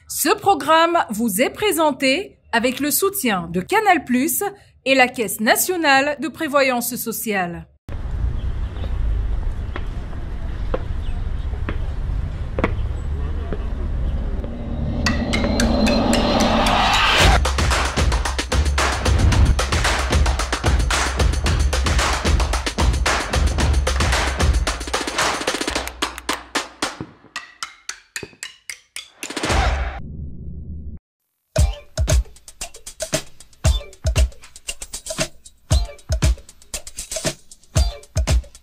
Ce programme vous est présenté avec le soutien de Canal+ et la Caisse nationale de prévoyance sociale.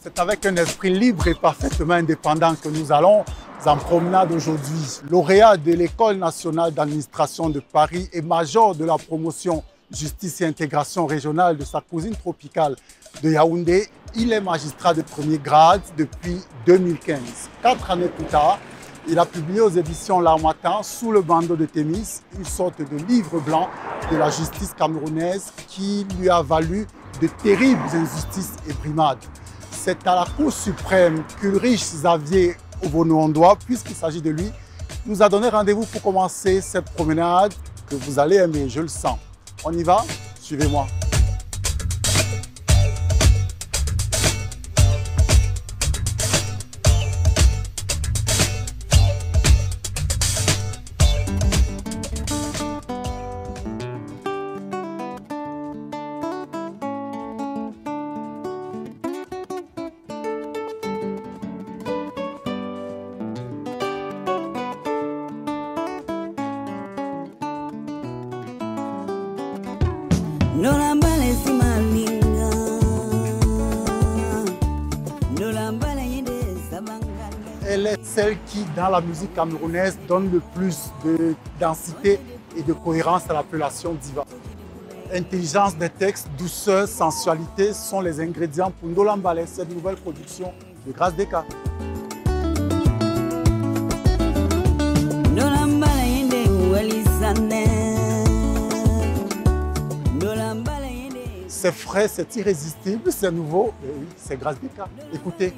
C'est avec un esprit libre et parfaitement indépendant que nous allons en promenade aujourd'hui. Lauréat de l'École nationale d'administration de Paris et major de la promotion justice et intégration régionale de sa cousine tropicale de Yaoundé, il est magistrat de premier grade depuis 2015. 4 années plus tard, il a publié aux éditions L'Harmattan, sous le bandeau de Thémis, une sorte de livre blanc de la justice camerounaise qui lui a valu de terribles injustices et brimades. C'est à la Cour suprême qu'Ulrich Xavier Obono-Ondoa, puisqu'il s'agit de lui, nous a donné rendez-vous pour commencer cette promenade que vous allez aimer, je le sens. On y va? Suivez-moi. Elle est celle qui, dans la musique camerounaise, donne le plus de densité et de cohérence à l'appellation diva. Intelligence des textes, douceur, sensualité sont les ingrédients pour Ndola Mbale, cette nouvelle production de Grâce Deka. C'est frais, c'est irrésistible, c'est nouveau, et oui, c'est Grâce Deka. Écoutez.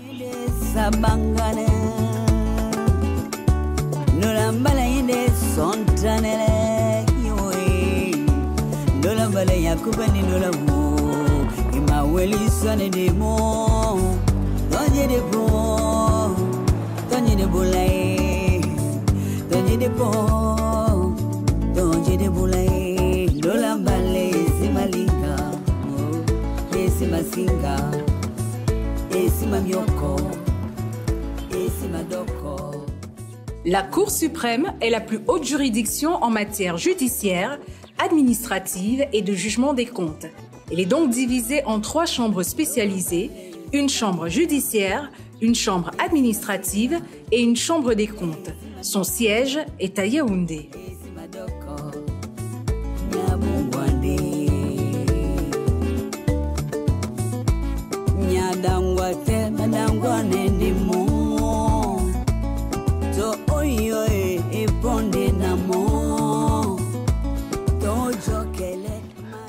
La Cour suprême est la plus haute juridiction en matière judiciaire, administrative et de jugement des comptes. Elle est donc divisée en 3 chambres spécialisées, une chambre judiciaire, une chambre administrative et une chambre des comptes. Son siège est à Yaoundé.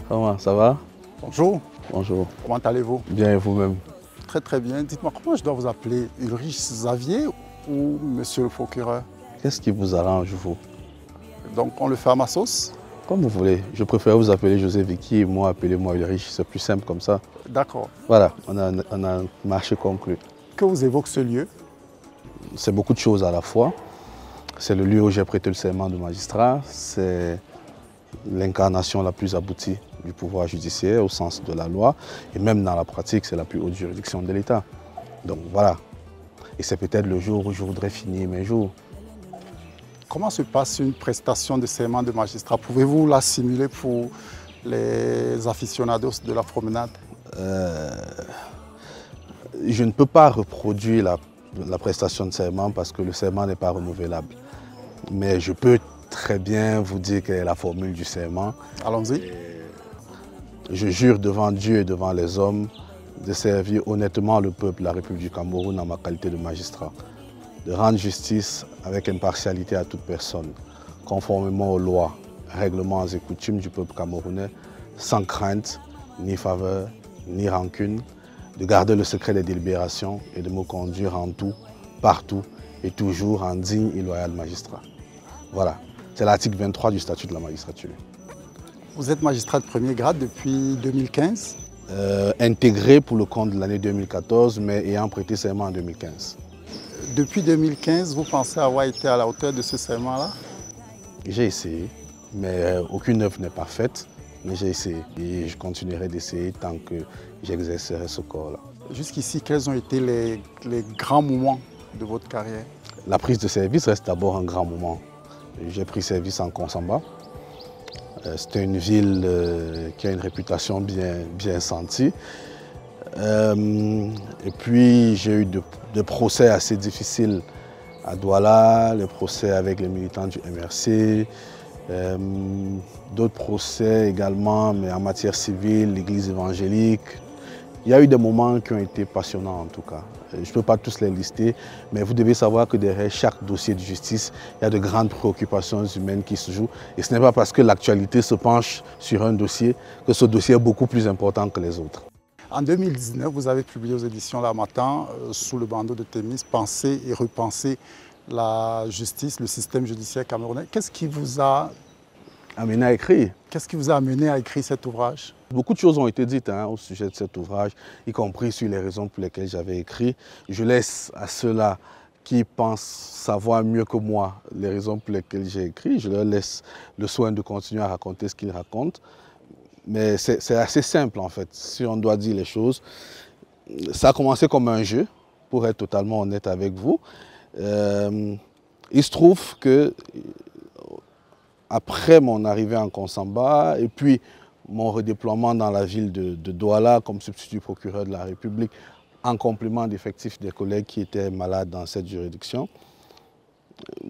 Comment ça va? Bonjour. Bonjour. Comment allez-vous? Bien et vous-même? Très très bien. Dites-moi, comment je dois vous appeler? Ulrich Xavier ou monsieur le procureur? Qu'est-ce qui vous arrange, vous? Donc on le fait à ma sauce? Comme vous voulez. Je préfère vous appeler José Vicky et moi, appelez-moi Ulrich. C'est plus simple comme ça. D'accord. Voilà, on a un marché conclu. Que vous évoque ce lieu? C'est beaucoup de choses à la fois. C'est le lieu où j'ai prêté le serment de magistrat. C'est l'incarnation la plus aboutie du pouvoir judiciaire au sens de la loi. Et même dans la pratique, c'est la plus haute juridiction de l'État. Donc voilà. Et c'est peut-être le jour où je voudrais finir mes jours. Comment se passe une prestation de serment de magistrat? Pouvez-vous la simuler pour les aficionados de la promenade? Je ne peux pas reproduire la prestation de serment parce que le serment n'est pas renouvelable. Mais je peux très bien vous dire quelle est la formule du serment. Allons-y. Je jure devant Dieu et devant les hommes de servir honnêtement le peuple de la République du Cameroun en ma qualité de magistrat, de rendre justice avec impartialité à toute personne, conformément aux lois, règlements et coutumes du peuple camerounais, sans crainte, ni faveur, ni rancune, de garder le secret des délibérations et de me conduire en tout, partout et toujours en digne et loyal magistrat. Voilà. C'est l'article 23 du statut de la magistrature. Vous êtes magistrat de premier grade depuis 2015? Intégré pour le compte de l'année 2014, mais ayant prêté serment en 2015. Depuis 2015, vous pensez avoir été à la hauteur de ce serment-là? J'ai essayé, mais aucune œuvre n'est pas faite. Mais j'ai essayé et je continuerai d'essayer tant que j'exercerai ce corps-là. Jusqu'ici, quels ont été les grands moments de votre carrière? La prise de service reste d'abord un grand moment. J'ai pris service en Konsamba. C'était une ville qui a une réputation bien sentie. Et puis j'ai eu des procès assez difficiles à Douala, les procès avec les militants du MRC, d'autres procès également, mais en matière civile, l'église évangélique. Il y a eu des moments qui ont été passionnants en tout cas. Je ne peux pas tous les lister, mais vous devez savoir que derrière chaque dossier de justice, il y a de grandes préoccupations humaines qui se jouent. Et ce n'est pas parce que l'actualité se penche sur un dossier que ce dossier est beaucoup plus important que les autres. En 2019, vous avez publié aux éditions L'Harmattan, sous le bandeau de Thémis, « Penser et repenser la justice, le système judiciaire camerounais ». Qu'est-ce qui vous a amené à écrire? Qu'est-ce qui vous a amené à écrire cet ouvrage? Beaucoup de choses ont été dites au sujet de cet ouvrage, y compris sur les raisons pour lesquelles j'avais écrit. Je laisse à ceux-là qui pensent savoir mieux que moi les raisons pour lesquelles j'ai écrit, je leur laisse le soin de continuer à raconter ce qu'ils racontent. Mais c'est assez simple en fait, si on doit dire les choses. Ça a commencé comme un jeu, pour être totalement honnête avec vous. Il se trouve que après mon arrivée en Konsamba et puis mon redéploiement dans la ville de Douala comme substitut procureur de la République en complément d'effectifs des collègues qui étaient malades dans cette juridiction,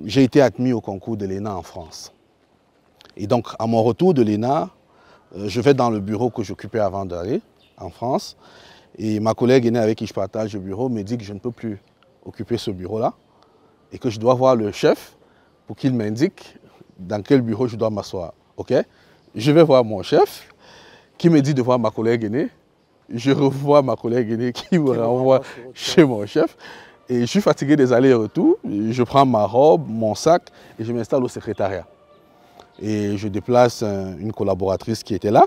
j'ai été admis au concours de l'ENA en France. Et donc à mon retour de l'ENA, je vais dans le bureau que j'occupais avant d'aller en France et ma collègue aînée avec qui je partage le bureau me dit que je ne peux plus occuper ce bureau-là et que je dois voir le chef pour qu'il m'indique dans quel bureau je dois m'asseoir. Ok? Je vais voir mon chef qui me dit de voir ma collègue aînée. Je revois ma collègue aînée qui me renvoie chez mon chef. Et je suis fatigué des allers-retours. Je prends ma robe, mon sac et je m'installe au secrétariat. Et je déplace une collaboratrice qui était là.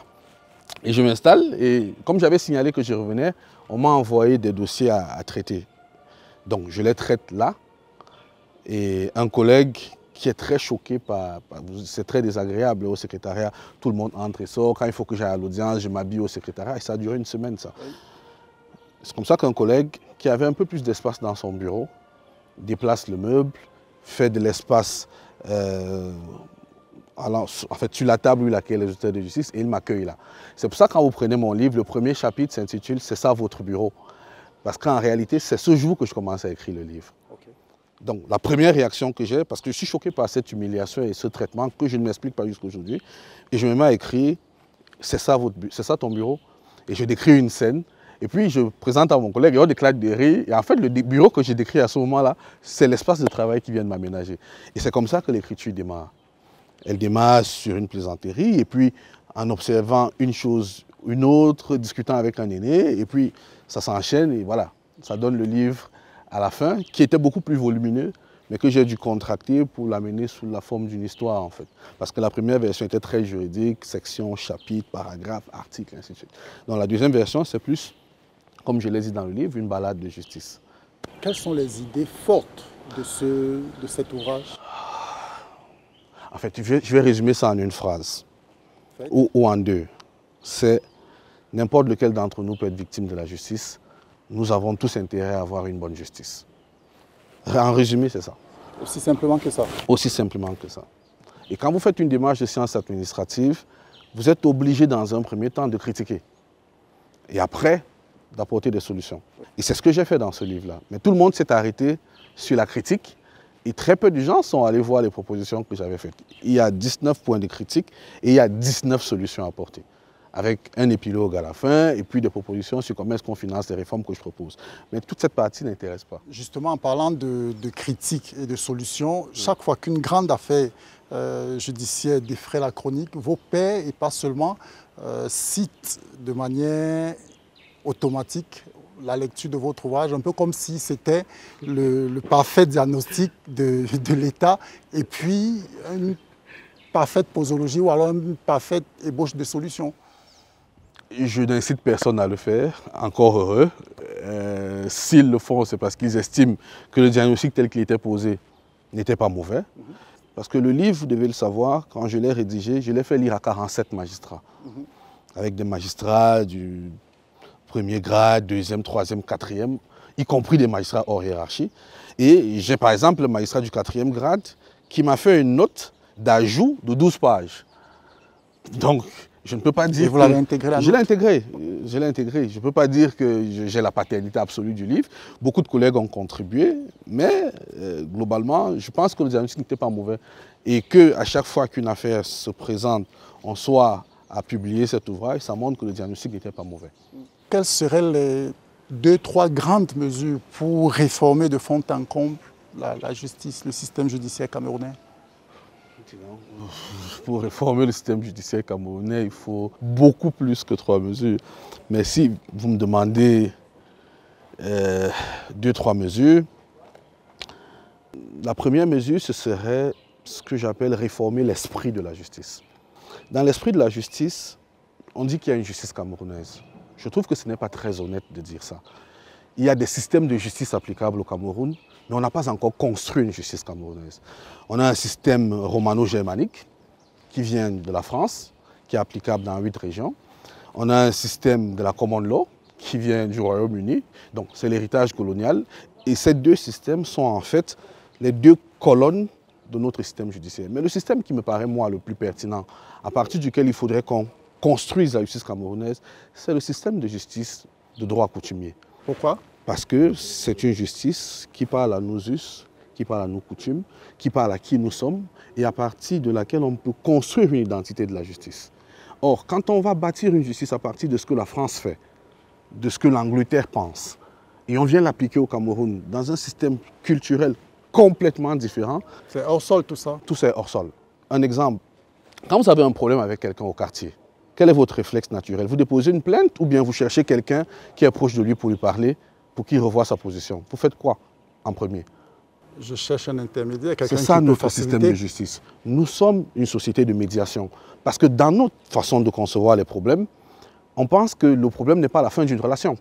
Et je m'installe et comme j'avais signalé que je revenais, on m'a envoyé des dossiers à traiter. Donc je les traite là. Et un collègue qui est très choqué c'est très désagréable au secrétariat, tout le monde entre et sort, quand il faut que j'aille à l'audience, je m'habille au secrétariat et ça a duré une semaine ça. Oui. C'est comme ça qu'un collègue qui avait un peu plus d'espace dans son bureau déplace le meuble, fait de l'espace en fait, sur la table où il accueille les auteurs de justice et il m'accueille là. C'est pour ça que quand vous prenez mon livre, le premier chapitre s'intitule « C'est ça votre bureau ». Parce qu'en réalité, c'est ce jour que je commence à écrire le livre. Okay. Donc la première réaction que j'ai, parce que je suis choqué par cette humiliation et ce traitement que je ne m'explique pas jusqu'à aujourd'hui, et je me mets à écrire « C'est ça ton bureau ». Et je décris une scène, et puis je présente à mon collègue et on éclate de rire. Et en fait, le bureau que j'ai décrit à ce moment-là, c'est l'espace de travail qui vient de m'aménager. Et c'est comme ça que l'écriture démarre. Elle démarre sur une plaisanterie, et puis en observant une chose, une autre, discutant avec un aîné, et puis ça s'enchaîne, et voilà, ça donne le livre à la fin, qui était beaucoup plus volumineux, mais que j'ai dû contracter pour l'amener sous la forme d'une histoire, en fait. Parce que la première version était très juridique, section, chapitre, paragraphe, article, ainsi de suite. Donc la deuxième version, c'est plus, comme je l'ai dit dans le livre, une balade de justice. Quelles sont les idées fortes de cet ouvrage? En fait, je vais résumer ça en une phrase, ou en deux. C'est n'importe lequel d'entre nous peut être victime de la justice. Nous avons tous intérêt à avoir une bonne justice. En résumé, c'est ça. Aussi simplement que ça? Aussi simplement que ça. Et quand vous faites une démarche de sciences administratives, vous êtes obligé dans un premier temps de critiquer. Et après, d'apporter des solutions. Et c'est ce que j'ai fait dans ce livre-là. Mais tout le monde s'est arrêté sur la critique. Et très peu de gens sont allés voir les propositions que j'avais faites. Il y a 19 points de critique et il y a 19 solutions à apporter. Avec un épilogue à la fin et puis des propositions sur comment est-ce qu'on finance les réformes que je propose. Mais toute cette partie n'intéresse pas. Justement, en parlant de critiques et de solutions, chaque fois qu'une grande affaire judiciaire défraie la chronique, vos pairs, et pas seulement, citent de manière automatique la lecture de votre ouvrage, un peu comme si c'était le parfait diagnostic de l'État, et puis une parfaite posologie ou alors une parfaite ébauche de solution. Je n'incite personne à le faire, encore heureux. S'ils le font, c'est parce qu'ils estiment que le diagnostic tel qu'il était posé n'était pas mauvais. Parce que le livre, vous devez le savoir, quand je l'ai rédigé, je l'ai fait lire à 47 magistrats. Avec des magistrats du premier grade, deuxième, troisième, quatrième, y compris des magistrats hors hiérarchie. Et j'ai par exemple le magistrat du quatrième grade qui m'a fait une note d'ajout de 12 pages. Donc, je ne peux pas dire. Et vous l'avez intégré là? Je l'ai intégré. Je l'ai intégré. Je ne peux pas dire que j'ai la paternité absolue du livre. Beaucoup de collègues ont contribué, mais globalement, je pense que le diagnostic n'était pas mauvais. Et qu'à chaque fois qu'une affaire se présente, on soit à publier cet ouvrage, ça montre que le diagnostic n'était pas mauvais. Quelles seraient les 2-3 grandes mesures pour réformer de fond en comble la justice, le système judiciaire camerounais? Pour réformer le système judiciaire camerounais, il faut beaucoup plus que 3 mesures. Mais si vous me demandez 2-3 mesures, la première mesure, ce serait ce que j'appelle réformer l'esprit de la justice. Dans l'esprit de la justice, on dit qu'il y a une justice camerounaise. Je trouve que ce n'est pas très honnête de dire ça. Il y a des systèmes de justice applicables au Cameroun, mais on n'a pas encore construit une justice camerounaise. On a un système romano-germanique qui vient de la France, qui est applicable dans 8 régions. On a un système de la common law qui vient du Royaume-Uni, donc c'est l'héritage colonial. Et ces 2 systèmes sont en fait les 2 colonnes de notre système judiciaire. Mais le système qui me paraît, moi, le plus pertinent, à partir duquel il faudrait qu'on construise la justice camerounaise, c'est le système de justice de droit coutumier. Pourquoi? Parce que c'est une justice qui parle à nos us, qui parle à nos coutumes, qui parle à qui nous sommes, et à partir de laquelle on peut construire une identité de la justice. Or, quand on va bâtir une justice à partir de ce que la France fait, de ce que l'Angleterre pense, et on vient l'appliquer au Cameroun dans un système culturel complètement différent. C'est hors sol tout ça? Tout ça est hors sol. Un exemple, quand vous avez un problème avec quelqu'un au quartier, quel est votre réflexe naturel? Vous déposez une plainte ou bien vous cherchez quelqu'un qui est proche de lui pour lui parler, pour qu'il revoie sa position? Vous faites quoi en premier? Je cherche un intermédiaire, quelqu'un qui peut faciliter. C'est ça notre système de justice. Nous sommes une société de médiation. Parce que dans notre façon de concevoir les problèmes, on pense que le problème n'est pas la fin d'une relation.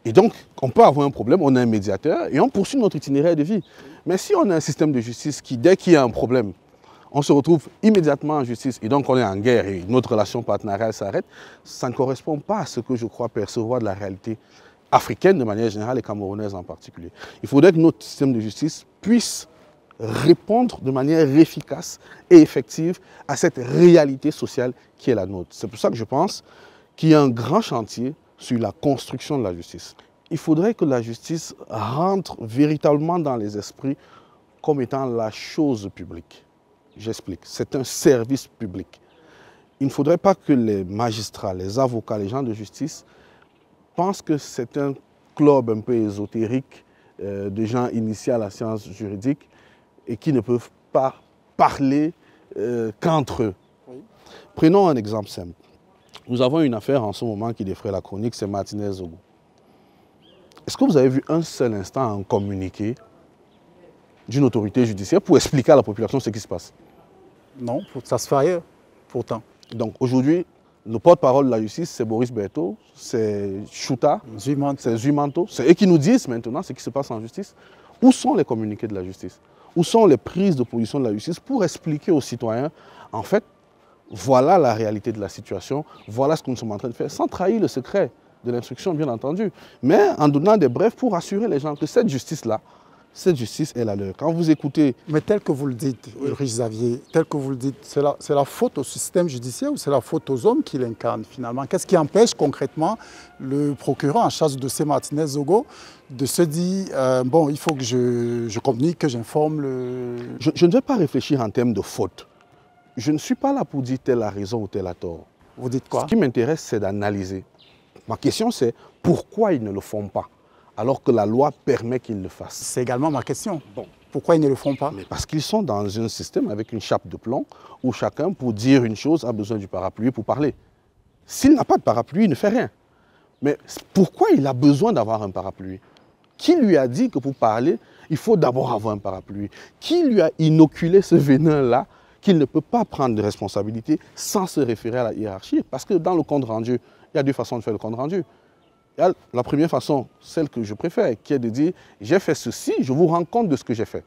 Et donc, on peut avoir un problème, on a un médiateur et on poursuit notre itinéraire de vie. Mais si on a un système de justice qui, dès qu'il y a un problème, on se retrouve immédiatement en justice et donc on est en guerre et notre relation partenariale s'arrête, ça ne correspond pas à ce que je crois percevoir de la réalité africaine de manière générale et camerounaise en particulier. Il faudrait que notre système de justice puisse répondre de manière efficace et effective à cette réalité sociale qui est la nôtre. C'est pour ça que je pense qu'il y a un grand chantier sur la construction de la justice. Il faudrait que la justice rentre véritablement dans les esprits comme étant la chose publique. J'explique, c'est un service public. Il ne faudrait pas que les magistrats, les avocats, les gens de justice pensent que c'est un club un peu ésotérique de gens initiés à la science juridique et qui ne peuvent pas parler qu'entre eux. Oui. Prenons un exemple simple. Nous avons une affaire en ce moment qui défraie la chronique, c'est Martinez-Zogo. Est-ce que vous avez vu un seul instant un communiqué d'une autorité judiciaire pour expliquer à la population ce qui se passe? Non, ça se fait ailleurs, pourtant. Donc aujourd'hui, le porte-parole de la justice, c'est Boris Berthaud, c'est Chouta, c'est Zuimanto. C'est eux qui nous disent maintenant ce qui se passe en justice. Où sont les communiqués de la justice? Où sont les prises de position de la justice pour expliquer aux citoyens, en fait, voilà la réalité de la situation, voilà ce que nous sommes en train de faire, sans trahir le secret de l'instruction, bien entendu, mais en donnant des brefs pour assurer les gens que cette justice-là, cette justice est la leur. Quand vous écoutez... Mais tel que vous le dites, Ulrich Xavier, tel que vous le dites, c'est la faute au système judiciaire ou c'est la faute aux hommes qui l'incarnent finalement? Qu'est-ce qui empêche concrètement le procureur en charge du dossier Martinez-Zogo de se dire, bon, il faut que je communique, que j'informe le... Je ne vais pas réfléchir en termes de faute. Je ne suis pas là pour dire telle a raison ou telle a tort. Vous dites quoi? Ce qui m'intéresse, c'est d'analyser. Ma question, c'est pourquoi ils ne le font pas, alors que la loi permet qu'ils le fassent? C'est également ma question. Bon. Pourquoi ils ne le font pas? Mais parce qu'ils sont dans un système avec une chape de plomb où chacun, pour dire une chose, a besoin du parapluie pour parler. S'il n'a pas de parapluie, il ne fait rien. Mais pourquoi il a besoin d'avoir un parapluie? Qui lui a dit que pour parler, il faut d'abord avoir un parapluie? Qui lui a inoculé ce venin-là qu'il ne peut pas prendre de responsabilité sans se référer à la hiérarchie. Parce que dans le compte rendu, il y a deux façons de faire le compte rendu. Il y a la première façon, celle que je préfère, qui est de dire « j'ai fait ceci, je vous rends compte de ce que j'ai fait ».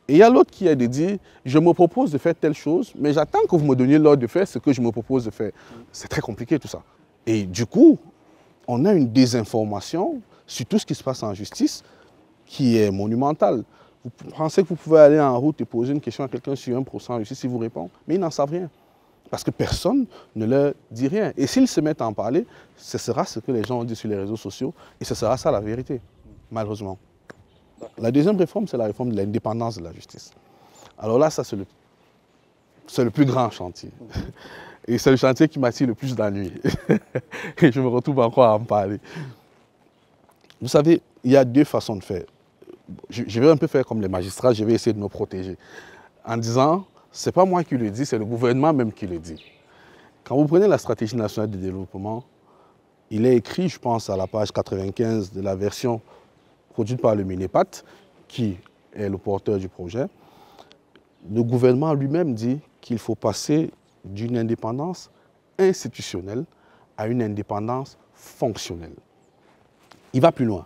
Et il y a l'autre qui est de dire « je me propose de faire telle chose, mais j'attends que vous me donniez l'ordre de faire ce que je me propose de faire ». C'est très compliqué tout ça. Et du coup, on a une désinformation sur tout ce qui se passe en justice qui est monumentale. Vous pensez que vous pouvez aller en route et poser une question à quelqu'un sur 1% en justice, il vous répond, mais ils n'en savent rien. Parce que personne ne leur dit rien. Et s'ils se mettent à en parler, ce sera ce que les gens ont dit sur les réseaux sociaux, et ce sera ça la vérité, malheureusement. La deuxième réforme, c'est la réforme de l'indépendance de la justice. Alors là, ça c'est le plus grand chantier. Et c'est le chantier qui m'attire le plus d'ennuis. Et je me retrouve encore à en parler. Vous savez, il y a deux façons de faire. Je vais un peu faire comme les magistrats, je vais essayer de me protéger. En disant, ce n'est pas moi qui le dis, c'est le gouvernement même qui le dit. Quand vous prenez la stratégie nationale de développement, il est écrit, je pense, à la page 95 de la version produite par le MINEPAT, qui est le porteur du projet. Le gouvernement lui-même dit qu'il faut passer d'une indépendance institutionnelle à une indépendance fonctionnelle. Il va plus loin.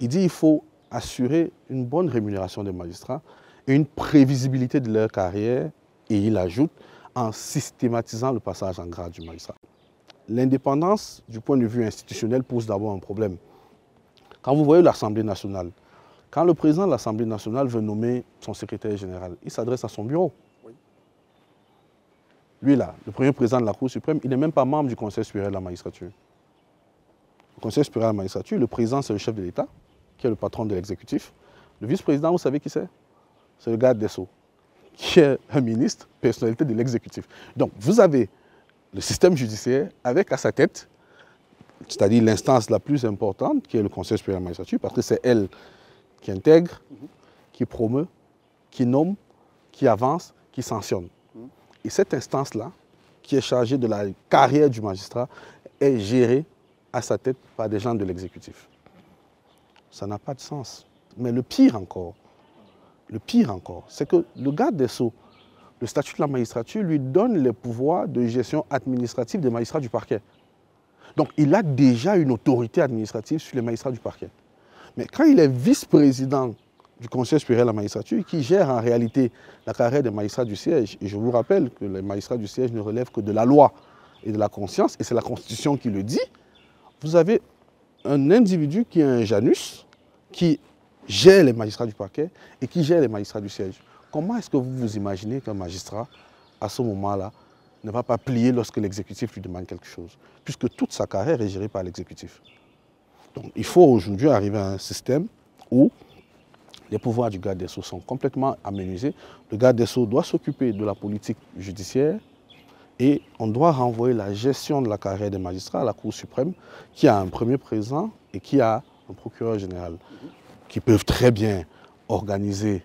Il dit qu'il faut assurer une bonne rémunération des magistrats et une prévisibilité de leur carrière, et il ajoute, en systématisant le passage en grade du magistrat. L'indépendance, du point de vue institutionnel, pose d'abord un problème. Quand vous voyez l'Assemblée nationale, quand le président de l'Assemblée nationale veut nommer son secrétaire général, il s'adresse à son bureau. Oui. Lui, là, le premier président de la Cour suprême, il n'est même pas membre du Conseil supérieur de la magistrature. Le Conseil supérieur de la magistrature, le président, c'est le chef de l'État, qui est le patron de l'exécutif. Le vice-président, vous savez qui c'est? C'est le garde des Sceaux, qui est un ministre, personnalité de l'exécutif. Donc, vous avez le système judiciaire avec à sa tête, c'est-à-dire l'instance la plus importante, qui est le Conseil supérieur de la magistrature, parce que c'est elle qui intègre, qui promeut, qui nomme, qui avance, qui sanctionne. Et cette instance-là, qui est chargée de la carrière du magistrat, est gérée à sa tête par des gens de l'exécutif. Ça n'a pas de sens. Mais le pire encore, c'est que le garde des Sceaux, le statut de la magistrature, lui donne les pouvoirs de gestion administrative des magistrats du parquet. Donc il a déjà une autorité administrative sur les magistrats du parquet. Mais quand il est vice-président du Conseil supérieur de la magistrature, qui gère en réalité la carrière des magistrats du siège, et je vous rappelle que les magistrats du siège ne relèvent que de la loi et de la conscience, et c'est la Constitution qui le dit, vous avez un individu qui est un Janus, qui gère les magistrats du parquet et qui gère les magistrats du siège. Comment est-ce que vous vous imaginez qu'un magistrat, à ce moment-là, ne va pas plier lorsque l'exécutif lui demande quelque chose, puisque toute sa carrière est gérée par l'exécutif. Donc il faut aujourd'hui arriver à un système où les pouvoirs du garde des Sceaux sont complètement amenuisés. Le garde des Sceaux doit s'occuper de la politique judiciaire et on doit renvoyer la gestion de la carrière des magistrats à la Cour suprême, qui a un premier président et qui a un procureur général, qui peuvent très bien organiser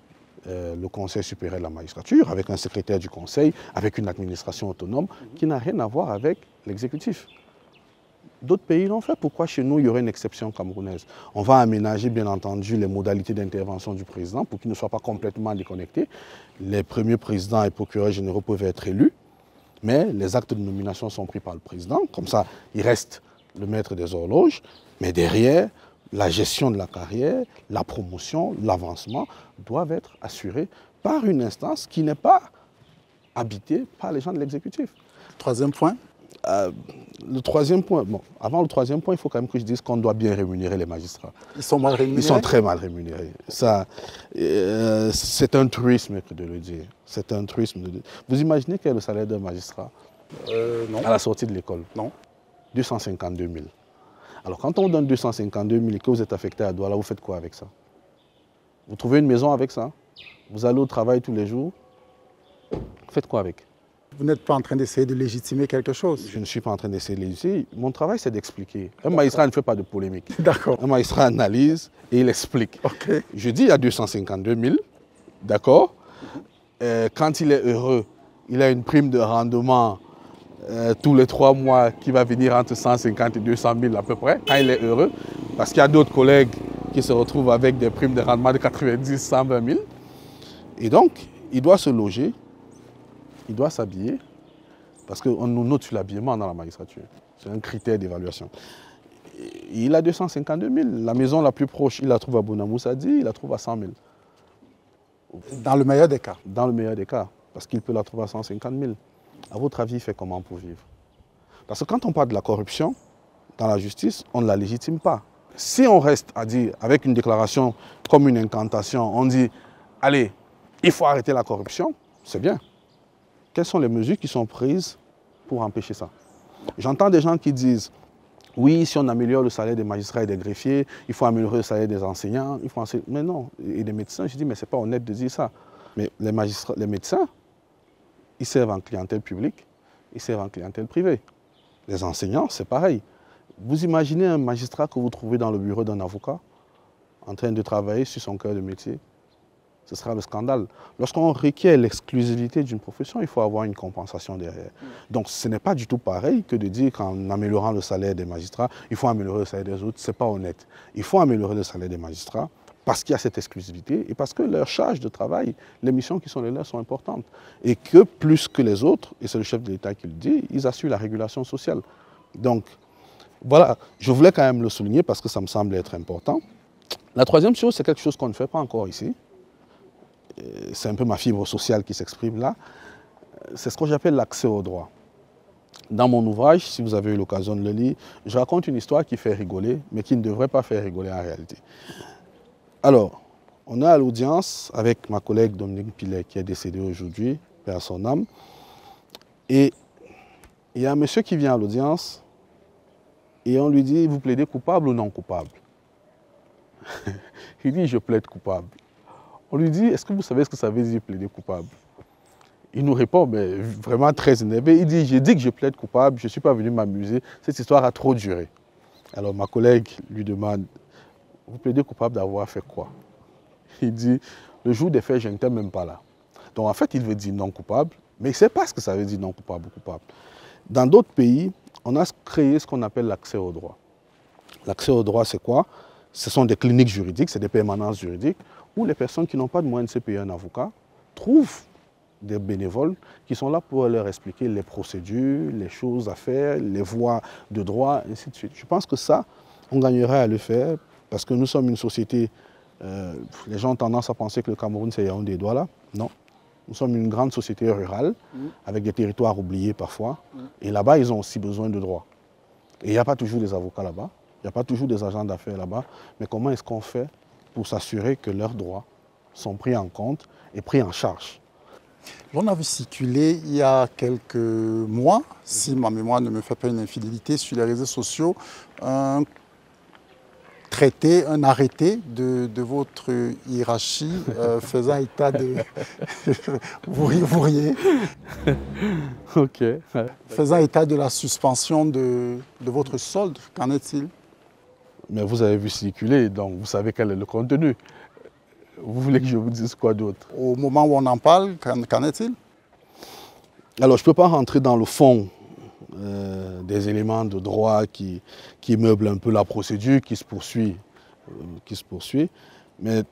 le Conseil supérieur de la magistrature, avec un secrétaire du Conseil, avec une administration autonome, qui n'a rien à voir avec l'exécutif. D'autres pays l'ont fait. Pourquoi chez nous, il y aurait une exception camerounaise? On va aménager, bien entendu, les modalités d'intervention du président pour qu'il ne soit pas complètement déconnecté. Les premiers présidents et procureurs généraux peuvent être élus, mais les actes de nomination sont pris par le président. Comme ça, il reste le maître des horloges, mais derrière, la gestion de la carrière, la promotion, l'avancement doivent être assurés par une instance qui n'est pas habitée par les gens de l'exécutif. Troisième point. Le troisième point, bon, avant le troisième point, il faut quand même que je dise qu'on doit bien rémunérer les magistrats. Ils sont mal rémunérés? Ils sont très mal rémunérés. Ça, c'est un truisme de le dire. C'est un truisme de le dire. Vous imaginez quel est le salaire d'un magistrat non. à la sortie de l'école? Non. 252 000. Alors quand on vous donne 252 000 et que vous êtes affecté à Douala, vous faites quoi avec ça? Vous trouvez une maison avec ça? Vous allez au travail tous les jours? Vous faites quoi avec? Vous n'êtes pas en train d'essayer de légitimer quelque chose? Je ne suis pas en train d'essayer de légitimer. Mon travail, c'est d'expliquer. Un magistrat ne fait pas de polémique. D'accord. Un magistrat analyse et il explique. Okay. Je dis il y a 252 000, d'accord? Quand il est heureux, il a une prime de rendement tous les 3 mois qui va venir entre 150 et 200 000 à peu près, quand il est heureux. Parce qu'il y a d'autres collègues qui se retrouvent avec des primes de rendement de 90, 120 000. Et donc, il doit se loger. il doit s'habiller, parce qu'on nous note sur l'habillement dans la magistrature. C'est un critère d'évaluation. Il a 252 000. La maison la plus proche, il la trouve à Bonamoussadi, il la trouve à 100 000. Dans le meilleur des cas. Dans le meilleur des cas, parce qu'il peut la trouver à 150 000. À votre avis, il fait comment pour vivre? Parce que quand on parle de la corruption dans la justice, on ne la légitime pas. Si on reste à dire, avec une déclaration comme une incantation, on dit, allez, il faut arrêter la corruption, c'est bien. Quelles sont les mesures qui sont prises pour empêcher ça? J'entends des gens qui disent, oui, si on améliore le salaire des magistrats et des greffiers, il faut améliorer le salaire des enseignants, mais non, et des médecins, je dis, mais ce n'est pas honnête de dire ça. Mais les magistrats, les médecins, ils servent en clientèle publique, ils servent en clientèle privée. Les enseignants, c'est pareil. Vous imaginez un magistrat que vous trouvez dans le bureau d'un avocat, en train de travailler sur son cœur de métier? Ce sera le scandale. Lorsqu'on requiert l'exclusivité d'une profession, il faut avoir une compensation derrière. Donc ce n'est pas du tout pareil que de dire qu'en améliorant le salaire des magistrats, il faut améliorer le salaire des autres. Ce n'est pas honnête. Il faut améliorer le salaire des magistrats parce qu'il y a cette exclusivité et parce que leur charge de travail, les missions qui sont les leurs sont importantes. Et que plus que les autres, et c'est le chef de l'État qui le dit, ils assurent la régulation sociale. Donc voilà, je voulais quand même le souligner parce que ça me semble être important. La troisième chose, c'est quelque chose qu'on ne fait pas encore ici. C'est un peu ma fibre sociale qui s'exprime là. C'est ce que j'appelle l'accès au droit. Dans mon ouvrage, si vous avez eu l'occasion de le lire, je raconte une histoire qui fait rigoler, mais qui ne devrait pas faire rigoler en réalité. Alors, on est à l'audience avec ma collègue Dominique Pilet, qui est décédée aujourd'hui, paix à son âme. Et il y a un monsieur qui vient à l'audience et on lui dit, vous plaidez coupable ou non coupable? Il dit, je plaide coupable. On lui dit, est-ce que vous savez ce que ça veut dire plaider coupable? Il nous répond, mais vraiment très énervé. Il dit, j'ai dit que je plaide coupable, je ne suis pas venu m'amuser, cette histoire a trop duré. Alors ma collègue lui demande, vous plaidez coupable d'avoir fait quoi? Il dit, le jour des faits, je n'étais même pas là. Donc en fait, il veut dire non coupable, mais il ne sait pas ce que ça veut dire non coupable ou coupable. Dans d'autres pays, on a créé ce qu'on appelle l'accès au droit. L'accès au droit, c'est quoi? Ce sont des cliniques juridiques, c'est des permanences juridiques, où les personnes qui n'ont pas de moyens de se payer un avocat trouvent des bénévoles qui sont là pour leur expliquer les procédures, les choses à faire, les voies de droit, ainsi de suite. Je pense que ça, on gagnerait à le faire parce que nous sommes une société, les gens ont tendance à penser que le Cameroun c'est Yaoundé et Douala. Non, nous sommes une grande société rurale avec des territoires oubliés parfois et là-bas ils ont aussi besoin de droit. Et il n'y a pas toujours des avocats là-bas, il n'y a pas toujours des agents d'affaires là-bas, mais comment est-ce qu'on fait pour s'assurer que leurs droits sont pris en compte et pris en charge? On a vu circuler il y a quelques mois, si ma mémoire ne me fait pas une infidélité, sur les réseaux sociaux, un traité, un arrêté de votre hiérarchie faisant état de... vous riez. Ok. Faisant état de la suspension de votre solde. Qu'en est-il? Mais vous avez vu circuler, donc vous savez quel est le contenu. Vous voulez que je vous dise quoi d'autre? Au moment où on en parle, qu'en est-il? Alors, je ne peux pas rentrer dans le fond des éléments de droit qui meublent un peu la procédure qui se poursuit. Mais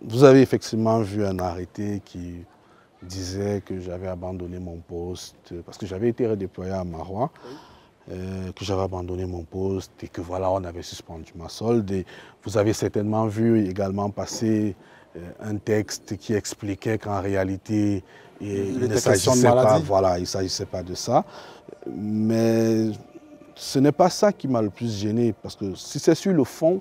vous avez effectivement vu un arrêté qui disait que j'avais abandonné mon poste, parce que j'avais été redéployé à Marois. Que j'avais abandonné mon poste et que voilà, on avait suspendu ma solde. Et vous avez certainement vu également passer un texte qui expliquait qu'en réalité, il ne s'agissait pas, voilà, il s'agissait pas de ça. Mais ce n'est pas ça qui m'a le plus gêné, parce que si c'est sur le fond,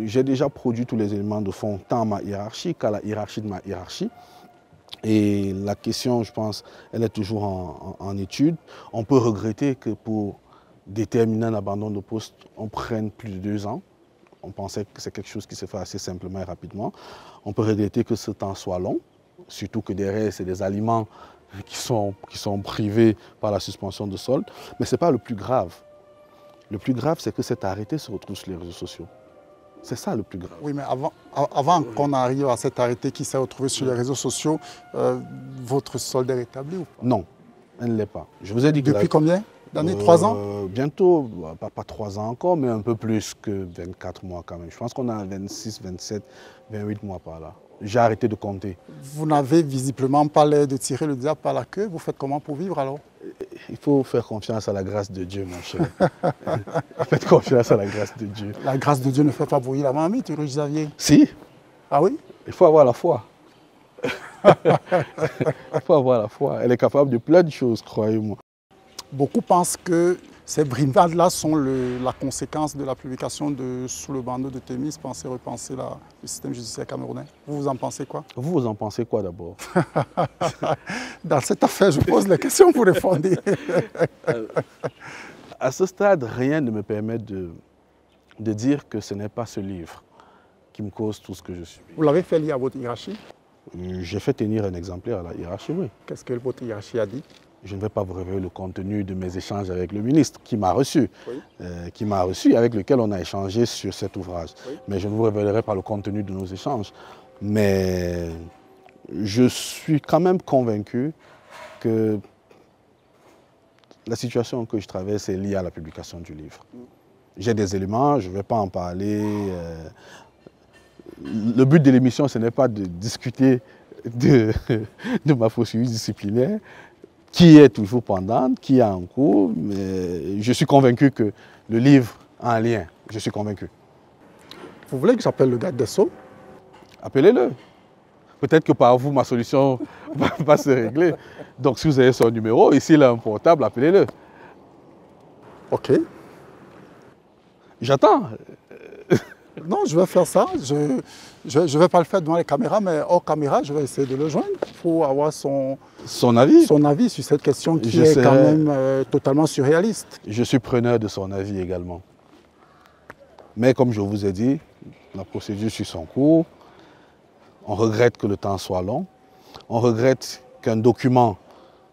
j'ai déjà produit tous les éléments de fond, tant à ma hiérarchie qu'à la hiérarchie de ma hiérarchie. Et la question, je pense, elle est toujours en étude. On peut regretter que pour déterminer un abandon de poste, on prenne plus de 2 ans. On pensait que c'est quelque chose qui se fait assez simplement et rapidement. On peut regretter que ce temps soit long, surtout que derrière, c'est des aliments qui sont privés par la suspension de solde. Mais ce n'est pas le plus grave. Le plus grave, c'est que cet arrêté se retrouve sur les réseaux sociaux. C'est ça le plus grave. Oui, mais avant qu'on arrive à cet arrêté qui s'est retrouvé sur les réseaux sociaux, votre solde est rétabli ou pas? Non, elle ne l'est pas. Je vous ai dit que depuis combien d'années? 3 ans? Bientôt, pas 3 ans encore, mais un peu plus que 24 mois quand même. Je pense qu'on a 26, 27, 28 mois par là. J'ai arrêté de compter. Vous n'avez visiblement pas l'air de tirer le diable par la queue. Vous faites comment pour vivre alors? Il faut faire confiance à la grâce de Dieu, mon cher. Faites confiance à la grâce de Dieu. La grâce de Dieu ne fait pas bouillir la marmite, Ulrich Xavier. Si. Ah oui? Il faut avoir la foi. Il faut avoir la foi. Elle est capable de plein de choses, croyez-moi. Beaucoup pensent que ces brimades-là sont la conséquence de la publication de Sous le bandeau de Thémis, Penser, repenser le système judiciaire camerounais. Vous en pensez quoi? Vous en pensez quoi d'abord? Dans cette affaire, je pose la question pour répondre. À ce stade, rien ne me permet de dire que ce n'est pas ce livre qui me cause tout ce que je suis. Vous l'avez fait lire à votre hiérarchie? J'ai fait tenir un exemplaire à la hiérarchie, oui. Qu'est-ce que votre hiérarchie a dit? Je ne vais pas vous révéler le contenu de mes échanges avec le ministre qui m'a reçu, Oui. avec lequel on a échangé sur cet ouvrage. Oui. Mais je ne vous révélerai pas le contenu de nos échanges. Mais je suis quand même convaincu que la situation que je traverse est liée à la publication du livre. J'ai des éléments, je ne vais pas en parler. Le but de l'émission, ce n'est pas de discuter de ma poursuite disciplinaire, qui est toujours pendante, qui est en cours, mais je suis convaincu que le livre a un lien. Je suis convaincu. Vous voulez que j'appelle le garde des Sceaux? Appelez-le. Peut-être que par vous, ma solution va se régler. Donc, si vous avez son numéro, et s'il a un portable, appelez-le. Ok. J'attends. Non, je vais faire ça. Je ne vais pas le faire devant les caméras, mais hors caméra, je vais essayer de le joindre pour avoir son avis. Son avis sur cette question qui est quand même totalement surréaliste. Je suis preneur de son avis également. Mais comme je vous ai dit, la procédure suit son cours. On regrette que le temps soit long. On regrette qu'un document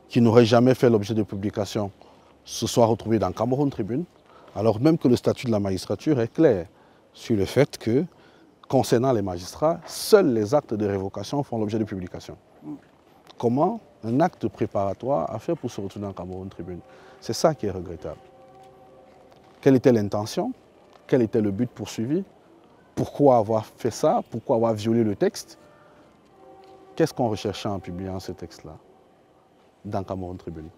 qui n'aurait jamais fait l'objet de publication se soit retrouvé dans Cameroun Tribune, alors même que le statut de la magistrature est clair sur le fait que, concernant les magistrats, seuls les actes de révocation font l'objet de publication. Comment un acte préparatoire a fait pour se retrouver dans Cameroun Tribune? C'est ça qui est regrettable. Quelle était l'intention? Quel était le but poursuivi? Pourquoi avoir fait ça? Pourquoi avoir violé le texte? Qu'est-ce qu'on recherchait en publiant ce texte-là dans Cameroun Tribune?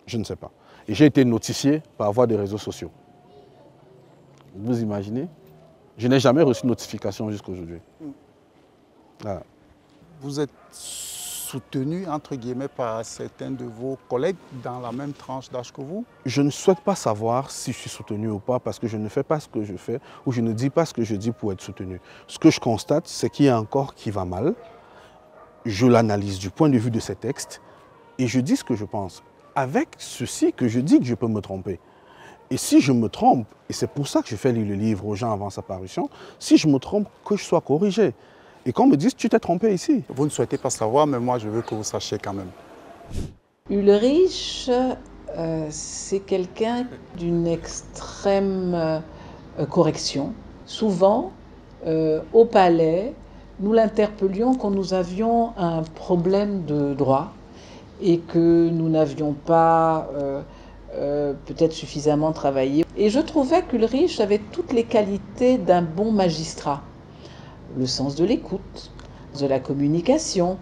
Je ne sais pas. Et j'ai été notifié par voie des réseaux sociaux. Vous imaginez? Je n'ai jamais reçu de notification jusqu'à aujourd'hui. Voilà. Vous êtes soutenu, entre guillemets, par certains de vos collègues dans la même tranche d'âge que vous? Je ne souhaite pas savoir si je suis soutenu ou pas parce que je ne fais pas ce que je fais ou je ne dis pas ce que je dis pour être soutenu. Ce que je constate, c'est qu'il y a un corps qui va mal. Je l'analyse du point de vue de ces textes et je dis ce que je pense. Avec ceci que je dis que je peux me tromper. Et si je me trompe, et c'est pour ça que je fais lire le livre aux gens avant sa parution, si je me trompe, que je sois corrigé. Et qu'on me dise, tu t'es trompé ici. Vous ne souhaitez pas savoir, mais moi je veux que vous sachiez quand même. Ulrich, c'est quelqu'un d'une extrême correction. Souvent, au palais, nous l'interpellions quand nous avions un problème de droit et que nous n'avions pas peut-être suffisamment travaillé. Et je trouvais qu'Ulrich avait toutes les qualités d'un bon magistrat. Le sens de l'écoute, de la communication,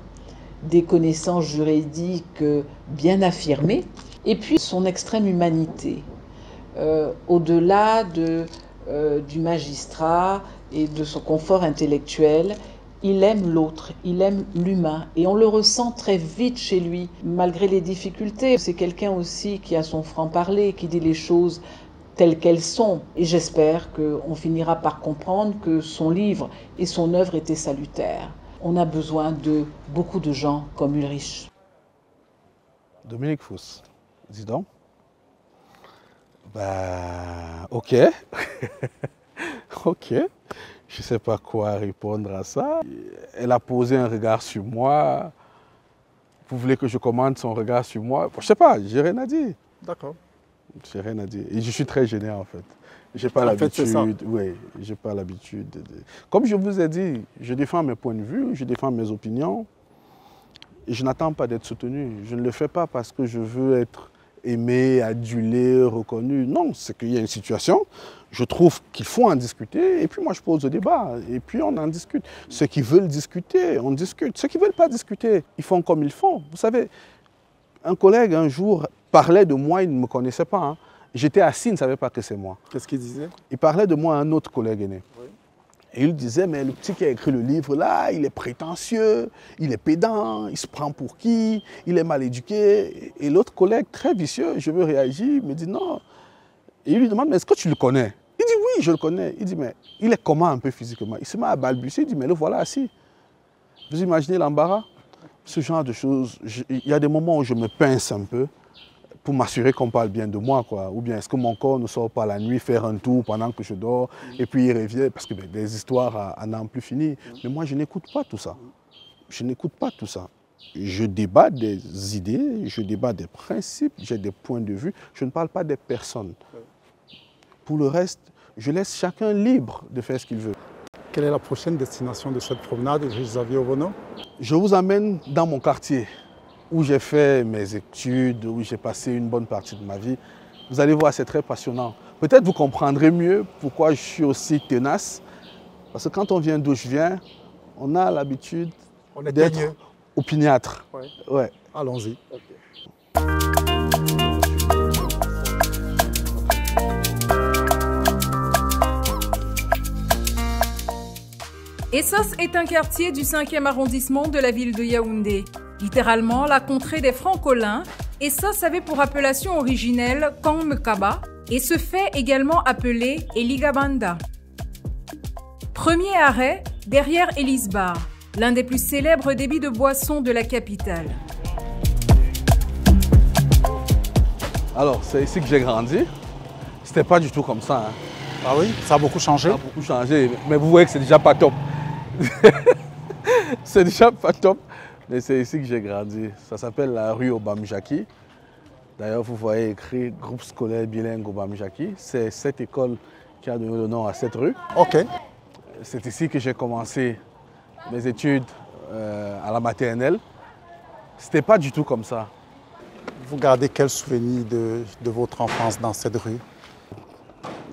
des connaissances juridiques bien affirmées, et puis son extrême humanité. Au-delà du magistrat et de son confort intellectuel, il aime l'autre, il aime l'humain, et on le ressent très vite chez lui, malgré les difficultés. C'est quelqu'un aussi qui a son franc-parler, qui dit les choses telles qu'elles sont. Et j'espère qu'on finira par comprendre que son livre et son œuvre étaient salutaires. On a besoin de beaucoup de gens comme Ulrich. Dominique Fous, dis donc. Ok. Ok. Je ne sais pas quoi répondre à ça. Elle a posé un regard sur moi. Vous voulez que je commande son regard sur moi? Je ne sais pas, j'ai rien à dire. D'accord. J'ai rien à dire. Et je suis très gêné en fait. J'ai pas l'habitude. Oui, j'ai pas l'habitude. Comme je vous ai dit, je défends mes points de vue, je défends mes opinions. Et je n'attends pas d'être soutenu. Je ne le fais pas parce que je veux être aimé, adulé, reconnu. Non, c'est qu'il y a une situation. Je trouve qu'il faut en discuter et puis moi je pose le débat et puis on en discute. Ceux qui veulent discuter, on discute. Ceux qui ne veulent pas discuter, ils font comme ils font. Vous savez, un collègue un jour parlait de moi, il ne me connaissait pas. Hein. J'étais assis, il ne savait pas que c'est moi. Qu'est-ce qu'il disait? Il parlait de moi à un autre collègue aîné. Oui. Et il disait, mais le petit qui a écrit le livre là, il est prétentieux, il est pédant, il se prend pour qui, il est mal éduqué. Et l'autre collègue, très vicieux, je veux réagir, me dit non. Et il lui demande, mais est-ce que tu le connais? Il dit oui, je le connais. Il dit, mais il est comment un peu physiquement? Il se met à balbutier, il dit, mais le voilà assis. Vous imaginez l'embarras? Ce genre de choses, il y a des moments où je me pince un peu pour m'assurer qu'on parle bien de moi, quoi. Ou bien est-ce que mon corps ne sort pas la nuit faire un tour pendant que je dors et puis il revient, parce que des histoires à n'en plus finir. Mais moi, je n'écoute pas tout ça. Je n'écoute pas tout ça. Je débat des idées, je débat des principes, j'ai des points de vue. Je ne parle pas des personnes. Pour le reste, je laisse chacun libre de faire ce qu'il veut. Quelle est la prochaine destination de cette promenade, Xavier Obono? Je vous amène dans mon quartier, où j'ai fait mes études, où j'ai passé une bonne partie de ma vie. Vous allez voir, c'est très passionnant. Peut-être vous comprendrez mieux pourquoi je suis aussi tenace. Parce que quand on vient d'où je viens, on a l'habitude d'être opiniâtre. Ouais. Ouais. Allons-y. Okay. Essos est un quartier du 5e arrondissement de la ville de Yaoundé. Littéralement, la contrée des Francolins, Essos avait pour appellation originelle Kangmekaba et se fait également appeler Eligabanda. Premier arrêt, derrière Elisbar, l'un des plus célèbres débits de boissons de la capitale. Alors, c'est ici que j'ai grandi. C'était pas du tout comme ça. Hein. Ah oui, ça a beaucoup changé? Ça a beaucoup changé, mais vous voyez que c'est déjà pas top. C'est déjà pas top. Mais c'est ici que j'ai grandi. Ça s'appelle la rue Obamjaki. D'ailleurs, vous voyez écrit groupe scolaire bilingue Obamjaki. C'est cette école qui a donné le nom à cette rue. Ok. C'est ici que j'ai commencé mes études à la maternelle. C'était pas du tout comme ça. Vous gardez quel souvenir de votre enfance dans cette rue?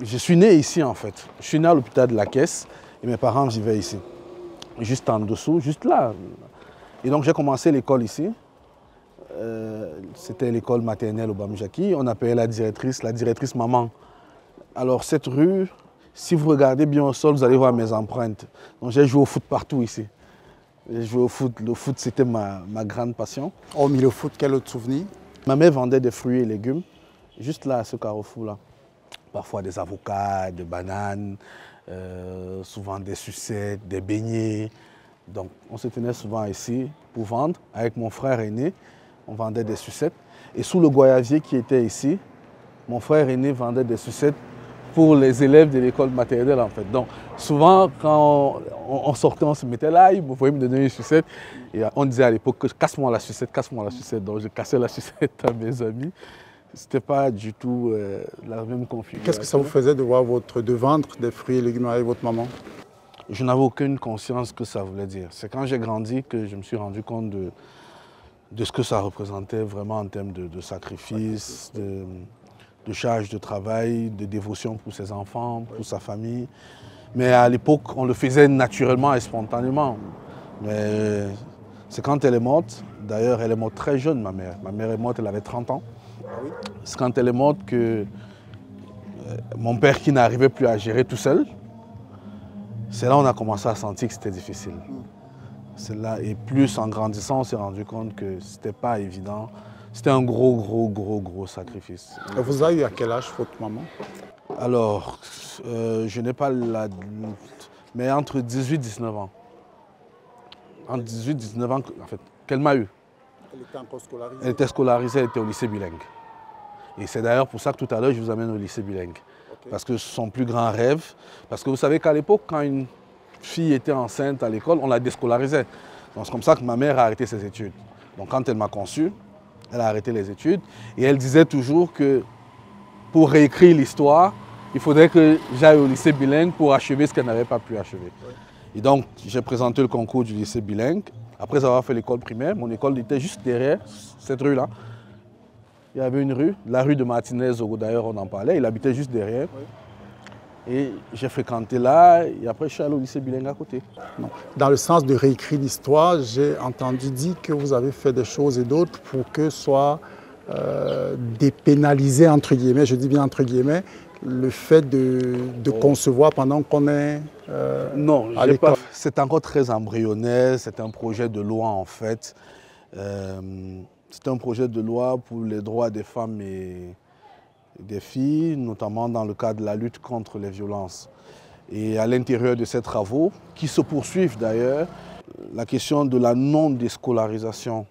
Je suis né ici en fait. Je suis né à l'hôpital de la Caisse et mes parents vivaient ici. Juste en dessous, juste là. Et donc j'ai commencé l'école ici. C'était l'école maternelle Obamjaki. On appelait la directrice maman. Alors cette rue, si vous regardez bien au sol, vous allez voir mes empreintes. Donc j'ai joué au foot partout ici. J'ai joué au foot. Le foot, c'était ma grande passion. Hormis le foot, quel autre souvenir? Ma mère vendait des fruits et légumes, juste là, à ce carrefour-là. Parfois des avocats, des bananes, souvent des sucettes, des beignets. Donc on se tenait souvent ici pour vendre. Avec mon frère aîné, on vendait des sucettes. Et sous le goyavier qui était ici, mon frère aîné vendait des sucettes pour les élèves de l'école maternelle en fait. Donc souvent quand on sortait, on se mettait là, il voulait me donner une sucette. Et on disait à l'époque, casse-moi la sucette, casse-moi la sucette. Donc je cassais la sucette à mes amis. C'était pas du tout la même configuration. Qu'est-ce que ça vous faisait de vendre des fruits et légumes avec votre maman? Je n'avais aucune conscience que ça voulait dire. C'est quand j'ai grandi que je me suis rendu compte de ce que ça représentait vraiment en termes de sacrifice, de charge de travail, de dévotion pour ses enfants, pour sa famille. Mais à l'époque, on le faisait naturellement et spontanément. Mais c'est quand elle est morte, d'ailleurs elle est morte très jeune ma mère. Ma mère est morte, elle avait 30 ans. C'est quand elle est morte que mon père qui n'arrivait plus à gérer tout seul, c'est là où on a commencé à sentir que c'était difficile. C'est là, et plus en grandissant, on s'est rendu compte que c'était pas évident. C'était un gros sacrifice. Et vous avez eu à quel âge votre maman? Alors, je n'ai pas la... mais entre 18 et 19 ans. Entre 18 et 19 ans, en fait, qu'elle m'a eu. Elle était encore scolarisée? Elle était scolarisée, elle était au lycée bilingue. Et c'est d'ailleurs pour ça que tout à l'heure, je vous amène au lycée bilingue. Okay. Parce que son plus grand rêve, parce que vous savez qu'à l'époque, quand une fille était enceinte à l'école, on la déscolarisait. Donc c'est comme ça que ma mère a arrêté ses études. Donc quand elle m'a conçu, elle a arrêté les études. Et elle disait toujours que pour réécrire l'histoire, il faudrait que j'aille au lycée bilingue pour achever ce qu'elle n'avait pas pu achever. Ouais. Et donc j'ai présenté le concours du lycée bilingue. Après avoir fait l'école primaire, mon école était juste derrière cette rue-là. il y avait une rue, la rue de Martinez, d'ailleurs on en parlait, il habitait juste derrière. Oui. Et j'ai fréquenté là, et après je suis allé au lycée bilingue à côté. Non. Dans le sens de réécrire l'histoire, j'ai entendu dire que vous avez fait des choses et d'autres pour que soit dépénalisé, entre guillemets, je dis bien entre guillemets, le fait de concevoir pendant qu'on est non, à l'école. C'est encore très embryonnaire, c'est un projet de loi en fait. C'est un projet de loi pour les droits des femmes et des filles, notamment dans le cadre de la lutte contre les violences. Et à l'intérieur de ces travaux, qui se poursuivent d'ailleurs, la question de la non-déscolarisation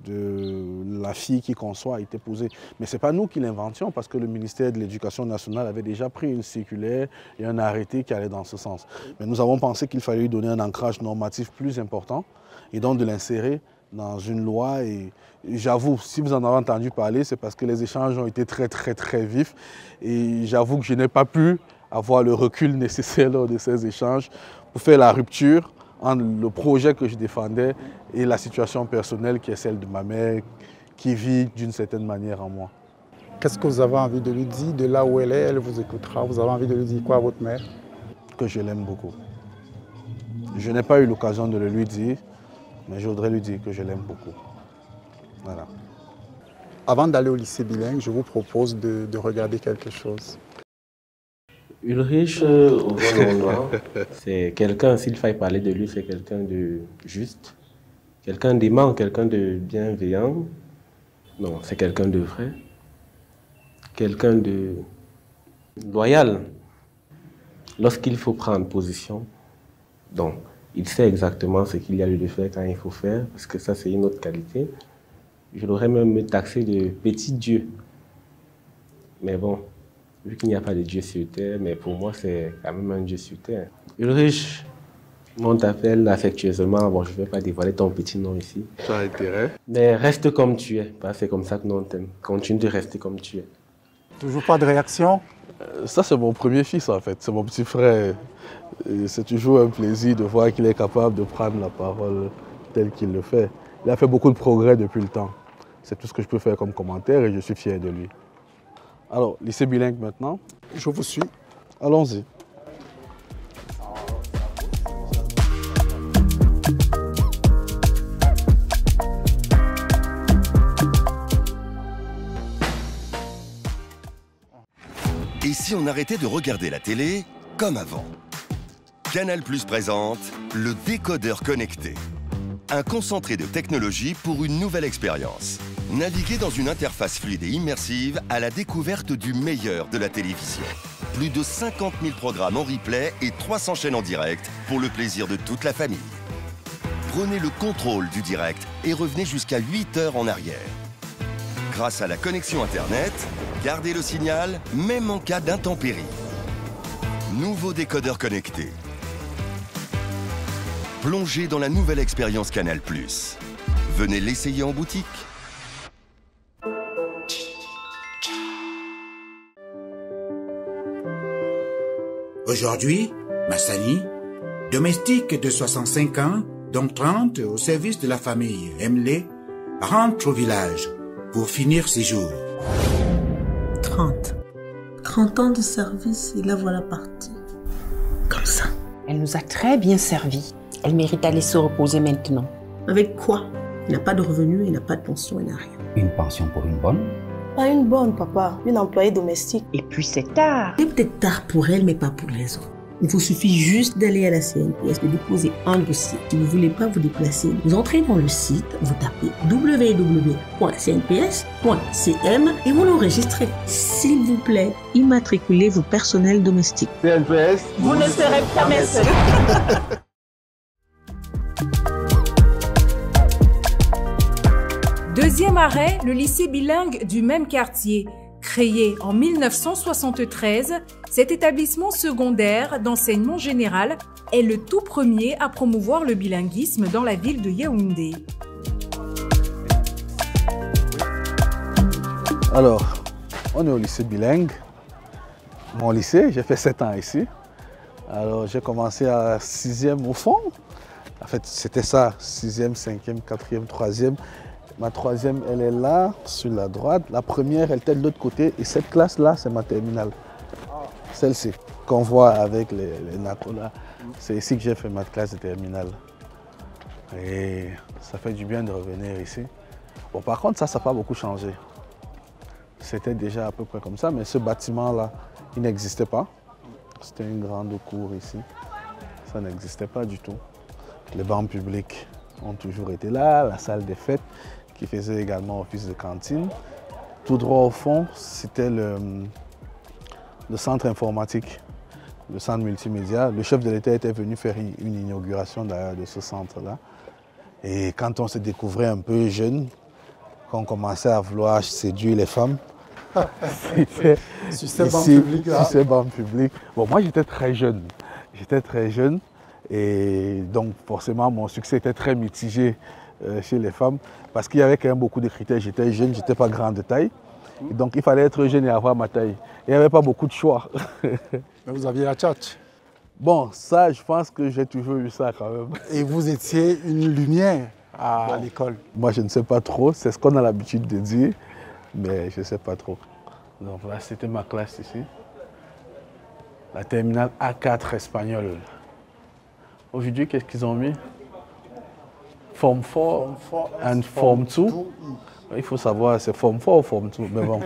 de la fille qui conçoit a été posée. Mais ce n'est pas nous qui l'inventions, parce que le ministère de l'Éducation nationale avait déjà pris une circulaire et un arrêté qui allait dans ce sens. Mais nous avons pensé qu'il fallait lui donner un ancrage normatif plus important et donc de l'insérer dans une loi. Et j'avoue, si vous en avez entendu parler, c'est parce que les échanges ont été très vifs. Et j'avoue que je n'ai pas pu avoir le recul nécessaire lors de ces échanges pour faire la rupture entre le projet que je défendais et la situation personnelle qui est celle de ma mère, qui vit d'une certaine manière en moi. Qu'est-ce que vous avez envie de lui dire? De là où elle est, elle vous écoutera. Vous avez envie de lui dire quoi à votre mère? Que je l'aime beaucoup. Je n'ai pas eu l'occasion de le lui dire, mais je voudrais lui dire que je l'aime beaucoup. Voilà. Avant d'aller au lycée bilingue, je vous propose de regarder quelque chose. Ulrich, au bon endroit, c'est quelqu'un, s'il faille parler de lui, c'est quelqu'un de juste, quelqu'un d'aimant, quelqu'un de bienveillant. Non, c'est quelqu'un de vrai, quelqu'un de loyal. Lorsqu'il faut prendre position, donc il sait exactement ce qu'il y a lieu de faire quand il faut faire, parce que ça c'est une autre qualité. Je l'aurais même taxé de petit Dieu. Mais bon, vu qu'il n'y a pas de Dieu sur terre, mais pour moi, c'est quand même un Dieu sur terre. Ulrich, on t'appelle affectueusement. Bon, je ne vais pas dévoiler ton petit nom ici. Ça a intérêt. Mais reste comme tu es. C'est comme ça que nous on t'aime. Continue de rester comme tu es. Toujours pas de réaction? Ça, c'est mon premier fils, en fait. C'est mon petit frère. C'est toujours un plaisir de voir qu'il est capable de prendre la parole telle qu'il le fait. Il a fait beaucoup de progrès depuis le temps. C'est tout ce que je peux faire comme commentaire et je suis fier de lui. Alors, lycée bilingue maintenant. Je vous suis. Allons-y. Et si on arrêtait de regarder la télé comme avant? Canal+ présente le décodeur connecté. Un concentré de technologie pour une nouvelle expérience. Naviguez dans une interface fluide et immersive à la découverte du meilleur de la télévision. Plus de 50 000 programmes en replay et 300 chaînes en direct pour le plaisir de toute la famille. Prenez le contrôle du direct et revenez jusqu'à 8 heures en arrière. Grâce à la connexion Internet, gardez le signal même en cas d'intempéries. Nouveau décodeur connecté. Plongez dans la nouvelle expérience Canal+. Venez l'essayer en boutique. Aujourd'hui, Massani, domestique de 65 ans, dont 30 au service de la famille Emlé, rentre au village pour finir ses jours. 30 ans de service et la voilà partie. Comme ça. Elle nous a très bien servi. Elle mérite d'aller se reposer maintenant. Avec quoi? Il n'a pas de revenus, il n'a pas de pension, il n'a rien. Une pension pour une bonne? Pas une bonne, papa. Une employée domestique. Et puis c'est tard. C'est peut-être tard pour elle, mais pas pour les autres. Il vous suffit juste d'aller à la CNPS, de déposer un dossier. Si vous ne voulez pas vous déplacer, vous entrez dans le site, vous tapez www.cnps.cm et vous l'enregistrez. S'il vous plaît, immatriculez vos personnels domestiques. CNPS, vous ne serez jamais seul. Deuxième arrêt, le lycée bilingue du même quartier. Créé en 1973, cet établissement secondaire d'enseignement général est le tout premier à promouvoir le bilinguisme dans la ville de Yaoundé. Alors, on est au lycée bilingue. Mon lycée, j'ai fait 7 ans ici. Alors, j'ai commencé à 6e au fond. En fait, c'était ça, 6e, 5e, 4e, 3e. Ma troisième, elle est là, sur la droite. La première, elle était de l'autre côté. Et cette classe-là, c'est ma terminale. Celle-ci, qu'on voit avec les nacolas. C'est ici que j'ai fait ma classe de terminale. Et ça fait du bien de revenir ici. Bon, par contre, ça n'a pas beaucoup changé. C'était déjà à peu près comme ça, mais ce bâtiment-là, il n'existait pas. C'était une grande cour ici. Ça n'existait pas du tout. Les bancs publics ont toujours été là, la salle des fêtes qui faisait également office de cantine. Tout droit au fond, c'était le centre informatique, le centre multimédia. Le chef de l'État était venu faire une inauguration d'ailleurs de ce centre-là. Et quand on se découvrait un peu jeune, quand on commençait à vouloir séduire les femmes, c'était sur ces bancs publics là. Sur ces bancs publics. Bon, moi j'étais très jeune. J'étais très jeune et donc forcément mon succès était très mitigé chez les femmes parce qu'il y avait quand même beaucoup de critères. J'étais jeune, j'étais pas grand de taille. Et donc il fallait être jeune et avoir ma taille. Il n'y avait pas beaucoup de choix. Mais vous aviez la tchatch. Bon, ça, je pense que j'ai toujours eu ça quand même. Et vous étiez une lumière à l'école. Moi, je ne sais pas trop. C'est ce qu'on a l'habitude de dire, mais je ne sais pas trop. Donc là, c'était ma classe ici. La terminale A4 espagnole. Aujourd'hui, qu'est-ce qu'ils ont mis? Form 4 and Form 2. Il faut savoir, c'est Form 4 ou Form 2, mais bon.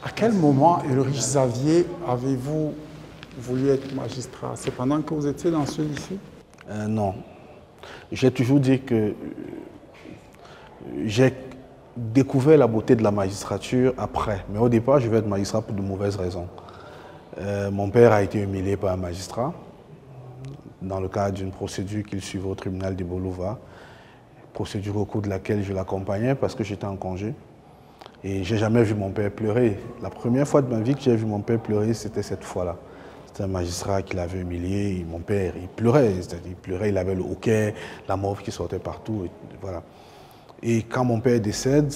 À quel moment, Ulrich Xavier, avez-vous voulu être magistrat? C'est pendant que vous étiez dans ce lycée? Non. J'ai toujours dit que j'ai découvert la beauté de la magistrature après. Mais au départ, je vais être magistrat pour de mauvaises raisons. Mon père a été humilié par un magistrat dans le cadre d'une procédure qu'il suivait au tribunal de Bolova. Procédure au cours de laquelle je l'accompagnais parce que j'étais en congé. Et j'ai jamais vu mon père pleurer. La première fois de ma vie que j'ai vu mon père pleurer, c'était cette fois-là. C'était un magistrat qui l'avait humilié. Et mon père, il pleurait. C'est-à-dire, il pleurait, il avait le hoquet, la mauve qui sortait partout. Et voilà. Et quand mon père décède,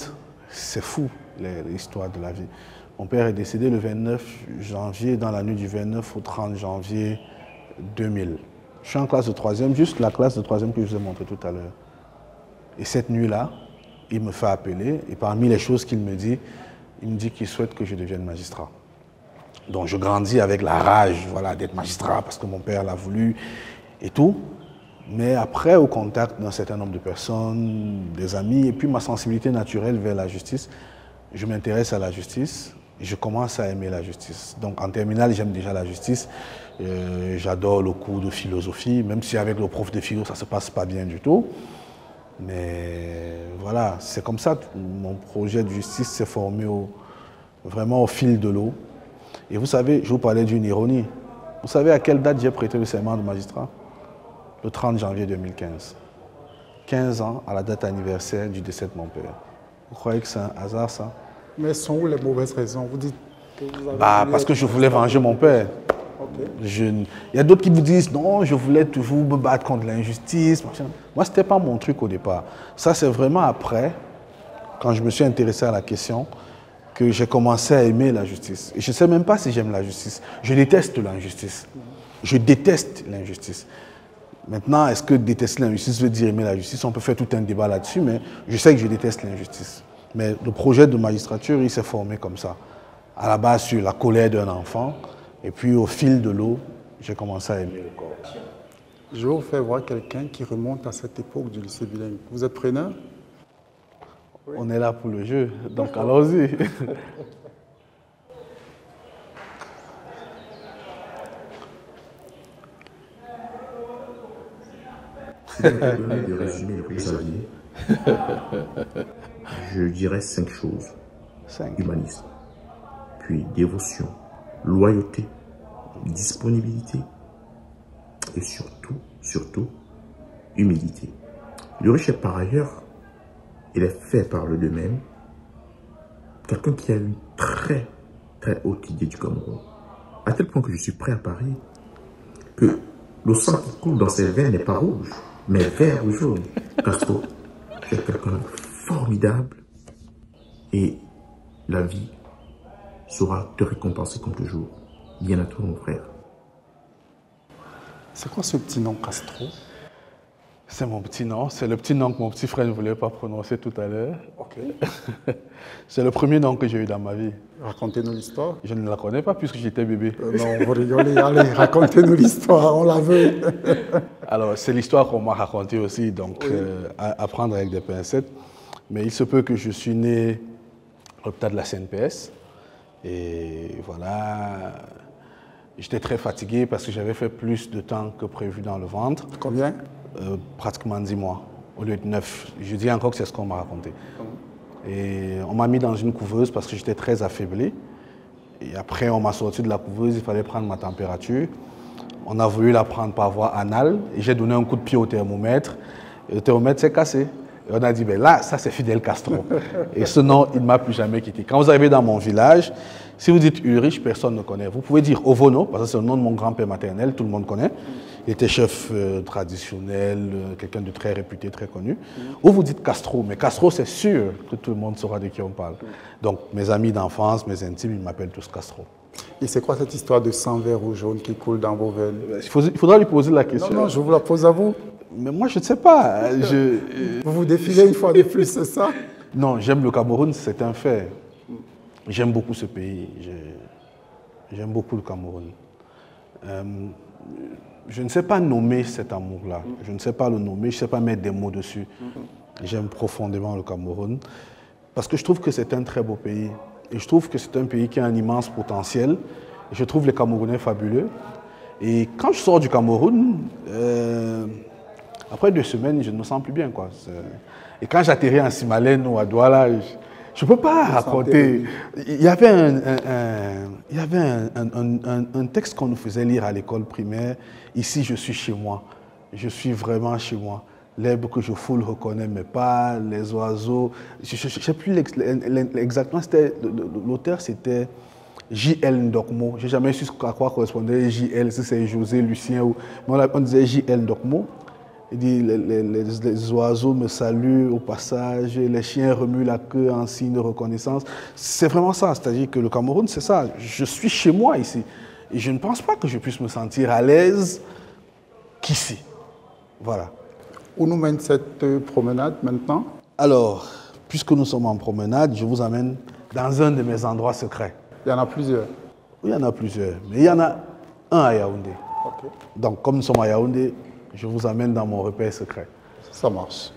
c'est fou, l'histoire de la vie. Mon père est décédé le 29 janvier, dans la nuit du 29 au 30 janvier 2000. Je suis en classe de 3e, juste la classe de 3e que je vous ai montré tout à l'heure. Et cette nuit-là, il me fait appeler et parmi les choses qu'il me dit qu'il souhaite que je devienne magistrat. Donc je grandis avec la rage d'être magistrat parce que mon père l'a voulu et tout. Mais après, au contact d'un certain nombre de personnes, des amis, et puis ma sensibilité naturelle vers la justice, je m'intéresse à la justice et je commence à aimer la justice. Donc en terminale, j'aime déjà la justice. J'adore le cours de philosophie, même si avec le prof de philo, ça ne se passe pas bien du tout. Mais voilà, c'est comme ça que mon projet de justice s'est formé vraiment au fil de l'eau. Et vous savez, je vous parlais d'une ironie. Vous savez à quelle date j'ai prêté le serment de magistrat? Le 30 janvier 2015. 15 ans à la date anniversaire du décès de mon père. Vous croyez que c'est un hasard, ça? Mais sont où les mauvaises raisons? Vous dites que vous avez parce que je voulais venger mon père. Okay. Il y a d'autres qui vous disent non, je voulais toujours me battre contre l'injustice. Moi, ce n'était pas mon truc au départ. Ça, c'est vraiment après, quand je me suis intéressé à la question, que j'ai commencé à aimer la justice. Et je ne sais même pas si j'aime la justice. Je déteste l'injustice. Je déteste l'injustice. Maintenant, est-ce que détester l'injustice veut dire aimer la justice? On peut faire tout un débat là-dessus, mais je sais que je déteste l'injustice. Mais le projet de magistrature, il s'est formé comme ça. À la base, sur la colère d'un enfant. Et puis, au fil de l'eau, j'ai commencé à aimer le corps. Je vais vous faire voir quelqu'un qui remonte à cette époque du lycée bilingue. Vous êtes preneur? Oui. On est là pour le jeu, donc allons-y. Si je me permets de résumer le Xavier, je dirais 5 choses. 5. Humanisme, puis dévotion, loyauté, disponibilité et surtout, humilité. Ulrich est par ailleurs, et les faits parlent d'eux-mêmes, quelqu'un qui a une très haute idée du Cameroun. À tel point que je suis prêt à parier que le sang qui coule dans ses veines n'est pas rouge, mais vert ou jaune. Castro est quelqu'un de formidable et la vie saura te récompenser comme toujours. Bien à toi, mon frère. C'est quoi ce petit nom, Castro? C'est mon petit nom. C'est le petit nom que mon petit frère ne voulait pas prononcer tout à l'heure. Ok. C'est le premier nom que j'ai eu dans ma vie. Racontez-nous l'histoire. Je ne la connais pas puisque j'étais bébé. Non, vous rigolez. Allez, racontez-nous l'histoire, on la veut. Alors, c'est l'histoire qu'on m'a racontée aussi, donc oui. À prendre avec des pincettes. Mais il se peut que je suis né à l'hôpital de la CNPS. Et voilà, j'étais très fatigué parce que j'avais fait plus de temps que prévu dans le ventre. Combien? Pratiquement 10 mois, au lieu de 9. Je dis encore que c'est ce qu'on m'a raconté. Et on m'a mis dans une couveuse parce que j'étais très affaibli. Et après, on m'a sorti de la couveuse, il fallait prendre ma température. On a voulu la prendre par voie anale et j'ai donné un coup de pied au thermomètre. Et le thermomètre s'est cassé. Et on a dit, ben là, ça c'est Fidel Castro. Et ce nom, il ne m'a plus jamais quitté. Quand vous arrivez dans mon village, si vous dites Ulrich, personne ne connaît. Vous pouvez dire Ovono, parce que c'est le nom de mon grand-père maternel, tout le monde connaît. Il était chef traditionnel, quelqu'un de très réputé, très connu. Ou vous dites Castro, mais Castro, c'est sûr que tout le monde saura de qui on parle. Donc mes amis d'enfance, mes intimes, ils m'appellent tous Castro. Et c'est quoi cette histoire de sang vert ou jaune qui coule dans vos veines? Il faudra lui poser la question. Non, je vous la pose à vous. Mais moi, je ne sais pas. Vous vous défilez une fois de plus, c'est ça? Non, j'aime le Cameroun, c'est un fait. J'aime beaucoup ce pays. J'aime beaucoup le Cameroun. Je ne sais pas nommer cet amour-là. Je ne sais pas le nommer, je ne sais pas mettre des mots dessus. J'aime profondément le Cameroun parce que je trouve que c'est un très beau pays. Et je trouve que c'est un pays qui a un immense potentiel. Et je trouve les Camerounais fabuleux. Et quand je sors du Cameroun, après 2 semaines, je ne me sens plus bien, quoi. Et quand j'atterris en Simalène ou à Douala, je ne peux pas raconter. Il y avait un texte qu'on nous faisait lire à l'école primaire. Ici, je suis chez moi. Je suis vraiment chez moi. L'herbe que je foule reconnaît mes pas, les oiseaux. Je ne sais plus exactement. L'auteur, c'était J.L. Ndokmo. Je n'ai jamais su à quoi correspondait J.L., si c'est José, Lucien. On disait J.L. Ndokmo. Il dit les oiseaux me saluent au passage, les chiens remuent la queue en signe de reconnaissance. C'est vraiment ça, c'est-à-dire que le Cameroun, c'est ça. Je suis chez moi ici. Et je ne pense pas que je puisse me sentir à l'aise qu'ici. Voilà. Où nous mène cette promenade maintenant? Alors, puisque nous sommes en promenade, je vous amène dans un de mes endroits secrets. Il y en a plusieurs? Oui, il y en a plusieurs. Mais il y en a un à Yaoundé. Okay. Donc, comme nous sommes à Yaoundé, je vous amène dans mon repère secret. Ça marche.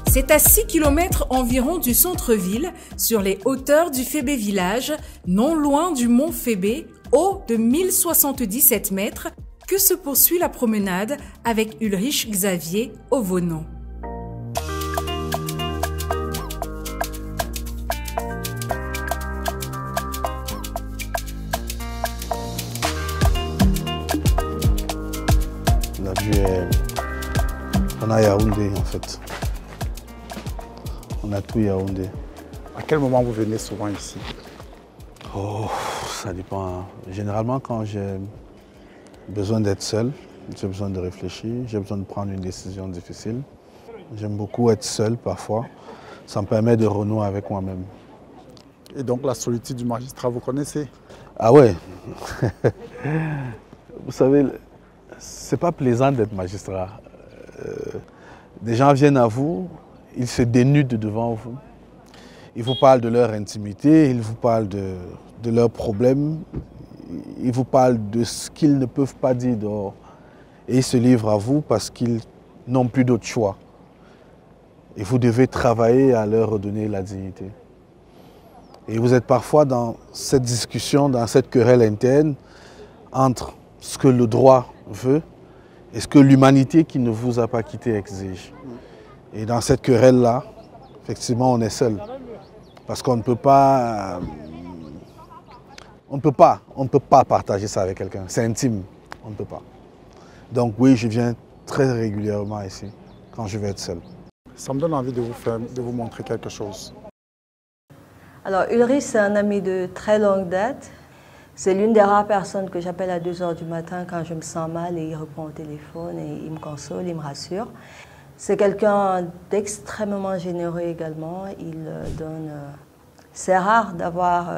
C'est à 6 km environ du centre-ville, sur les hauteurs du Fébé village, non loin du mont Fébé, haut de 1077 mètres, que se poursuit la promenade avec Ulrich Xavier Ovono. La vue est... On a Yaoundé en fait. On a tout Yaoundé. À quel moment vous venez souvent ici? Oh, ça dépend. Généralement quand j'ai besoin d'être seul, j'ai besoin de réfléchir, j'ai besoin de prendre une décision difficile. J'aime beaucoup être seul parfois. Ça me permet de renouer avec moi-même. Et donc la solitude du magistrat, vous connaissez? Ah ouais. Vous savez, c'est pas plaisant d'être magistrat. Des gens viennent à vous, ils se dénudent devant vous. Ils vous parlent de leur intimité, ils vous parlent de leurs problèmes. Ils vous parlent de ce qu'ils ne peuvent pas dire dehors. Et ils se livrent à vous parce qu'ils n'ont plus d'autre choix. Et vous devez travailler à leur redonner la dignité. Et vous êtes parfois dans cette discussion, dans cette querelle interne entre ce que le droit veut et ce que l'humanité qui ne vous a pas quitté exige. Et dans cette querelle-là, effectivement, on est seul. Parce qu'on ne peut pas... On ne peut pas partager ça avec quelqu'un. C'est intime. On ne peut pas. Donc oui, je viens très régulièrement ici, quand je vais être seul. Ça me donne envie de vous montrer quelque chose. Alors Ulrich, c'est un ami de très longue date. C'est l'une des rares personnes que j'appelle à 2 h du matin quand je me sens mal et il répond au téléphone et il me console, il me rassure. C'est quelqu'un d'extrêmement généreux également. Il donne... C'est rare d'avoir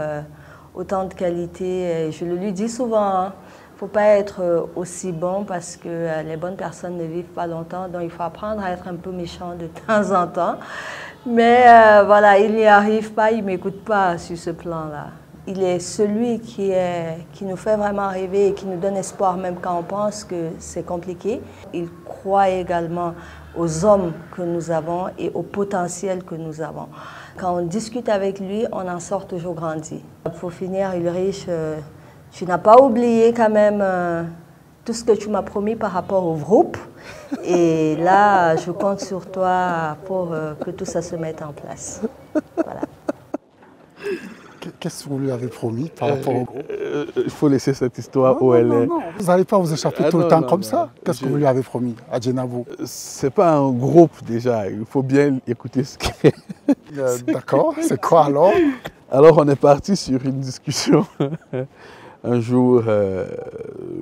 autant de qualités. Et je le lui dis souvent, il ne faut pas être aussi bon parce que les bonnes personnes ne vivent pas longtemps. Donc il faut apprendre à être un peu méchant de temps en temps. Mais voilà, il n'y arrive pas, il ne m'écoute pas sur ce plan-là. Il est celui qui nous fait vraiment rêver et qui nous donne espoir même quand on pense que c'est compliqué. Il croit également aux hommes que nous avons et au potentiel que nous avons. Quand on discute avec lui, on en sort toujours grandi. Pour finir, Ulrich, tu n'as pas oublié quand même tout ce que tu m'as promis par rapport au groupe. Et là, je compte sur toi pour que tout ça se mette en place. Voilà. Qu'est-ce que vous lui avez promis par rapport au groupe? Il faut laisser cette histoire où elle est. Non. Vous n'allez pas vous échapper tout le temps comme ça. Qu'est-ce que vous lui avez promis à Djenabou? C'est pas un groupe déjà, il faut bien écouter ce qu'il est. D'accord, c'est quoi alors? Alors on est parti sur une discussion un jour,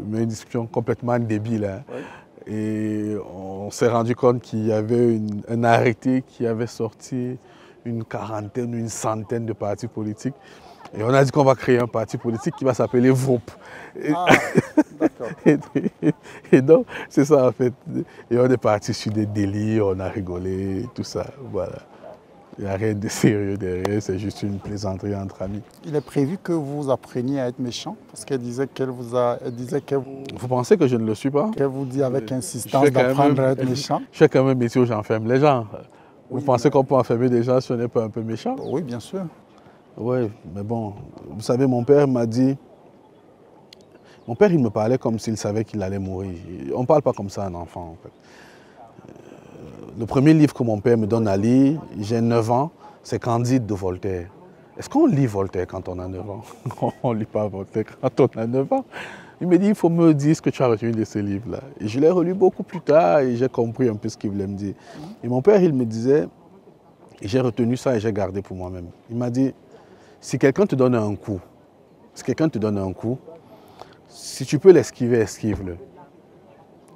mais une discussion complètement débile. Hein. Ouais. Et on s'est rendu compte qu'il y avait un arrêté qui avait sorti une quarantaine, une centaine de partis politiques. Et on a dit qu'on va créer un parti politique qui va s'appeler VROP. Et donc, c'est ça en fait. Et on est parti sur des délires, on a rigolé, tout ça. Voilà. Il n'y a rien de sérieux derrière, c'est juste une plaisanterie entre amis. Il est prévu que vous appreniez à être méchant parce qu'elle disait qu'elle vous... Vous pensez que je ne le suis pas? Qu'elle vous dit avec insistance d'apprendre à être méchant? Je fais quand même métier où j'enferme les gens. Vous pensez qu'on peut enfermer des gens si on n'est pas un peu méchant? Oui, bien sûr. Oui, mais bon, vous savez, mon père m'a dit... Mon père, il me parlait comme s'il savait qu'il allait mourir. On ne parle pas comme ça à un enfant, en fait. Le premier livre que mon père me donne à lire, j'ai 9 ans, c'est Candide de Voltaire. Est-ce qu'on lit Voltaire quand on a 9 ans? On ne lit pas Voltaire quand on a 9 ans. Il me dit, il faut me dire ce que tu as retenu de ces livres-là. Et je l'ai relu beaucoup plus tard et j'ai compris un peu ce qu'il voulait me dire. Et mon père, il me disait, et j'ai retenu ça et j'ai gardé pour moi-même. Il m'a dit, si quelqu'un te donne un coup, si tu peux l'esquiver, esquive-le.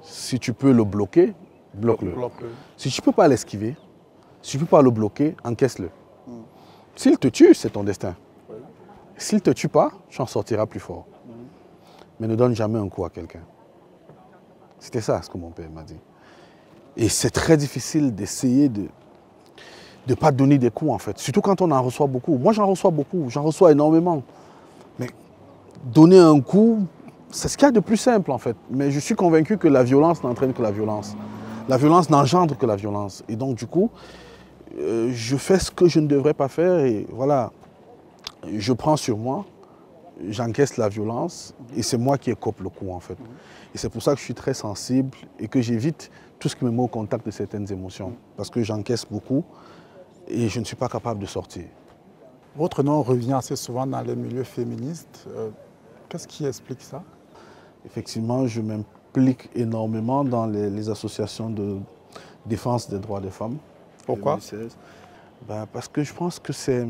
Si tu peux le bloquer, bloque-le. Si tu ne peux pas l'esquiver, si tu ne peux pas le bloquer, encaisse-le. S'il te tue, c'est ton destin. S'il ne te tue pas, tu en sortiras plus fort. Mais ne donne jamais un coup à quelqu'un. C'était ça ce que mon père m'a dit. Et c'est très difficile d'essayer de ne pas donner des coups en fait. Surtout quand on en reçoit beaucoup. Moi j'en reçois beaucoup, j'en reçois énormément. Mais donner un coup, c'est ce qu'il y a de plus simple en fait. Mais je suis convaincu que la violence n'entraîne que la violence. La violence n'engendre que la violence. Et donc du coup, je fais ce que je ne devrais pas faire et voilà. Je prends sur moi. J'encaisse la violence et c'est moi qui écope le coup en fait. Et c'est pour ça que je suis très sensible et que j'évite tout ce qui me met au contact de certaines émotions. Parce que j'encaisse beaucoup et je ne suis pas capable de sortir. Votre nom revient assez souvent dans les milieux féministes. Qu'est-ce qui explique ça? Effectivement, je m'implique énormément dans les associations de défense des droits des femmes. Pourquoi? Parce que je pense que c'est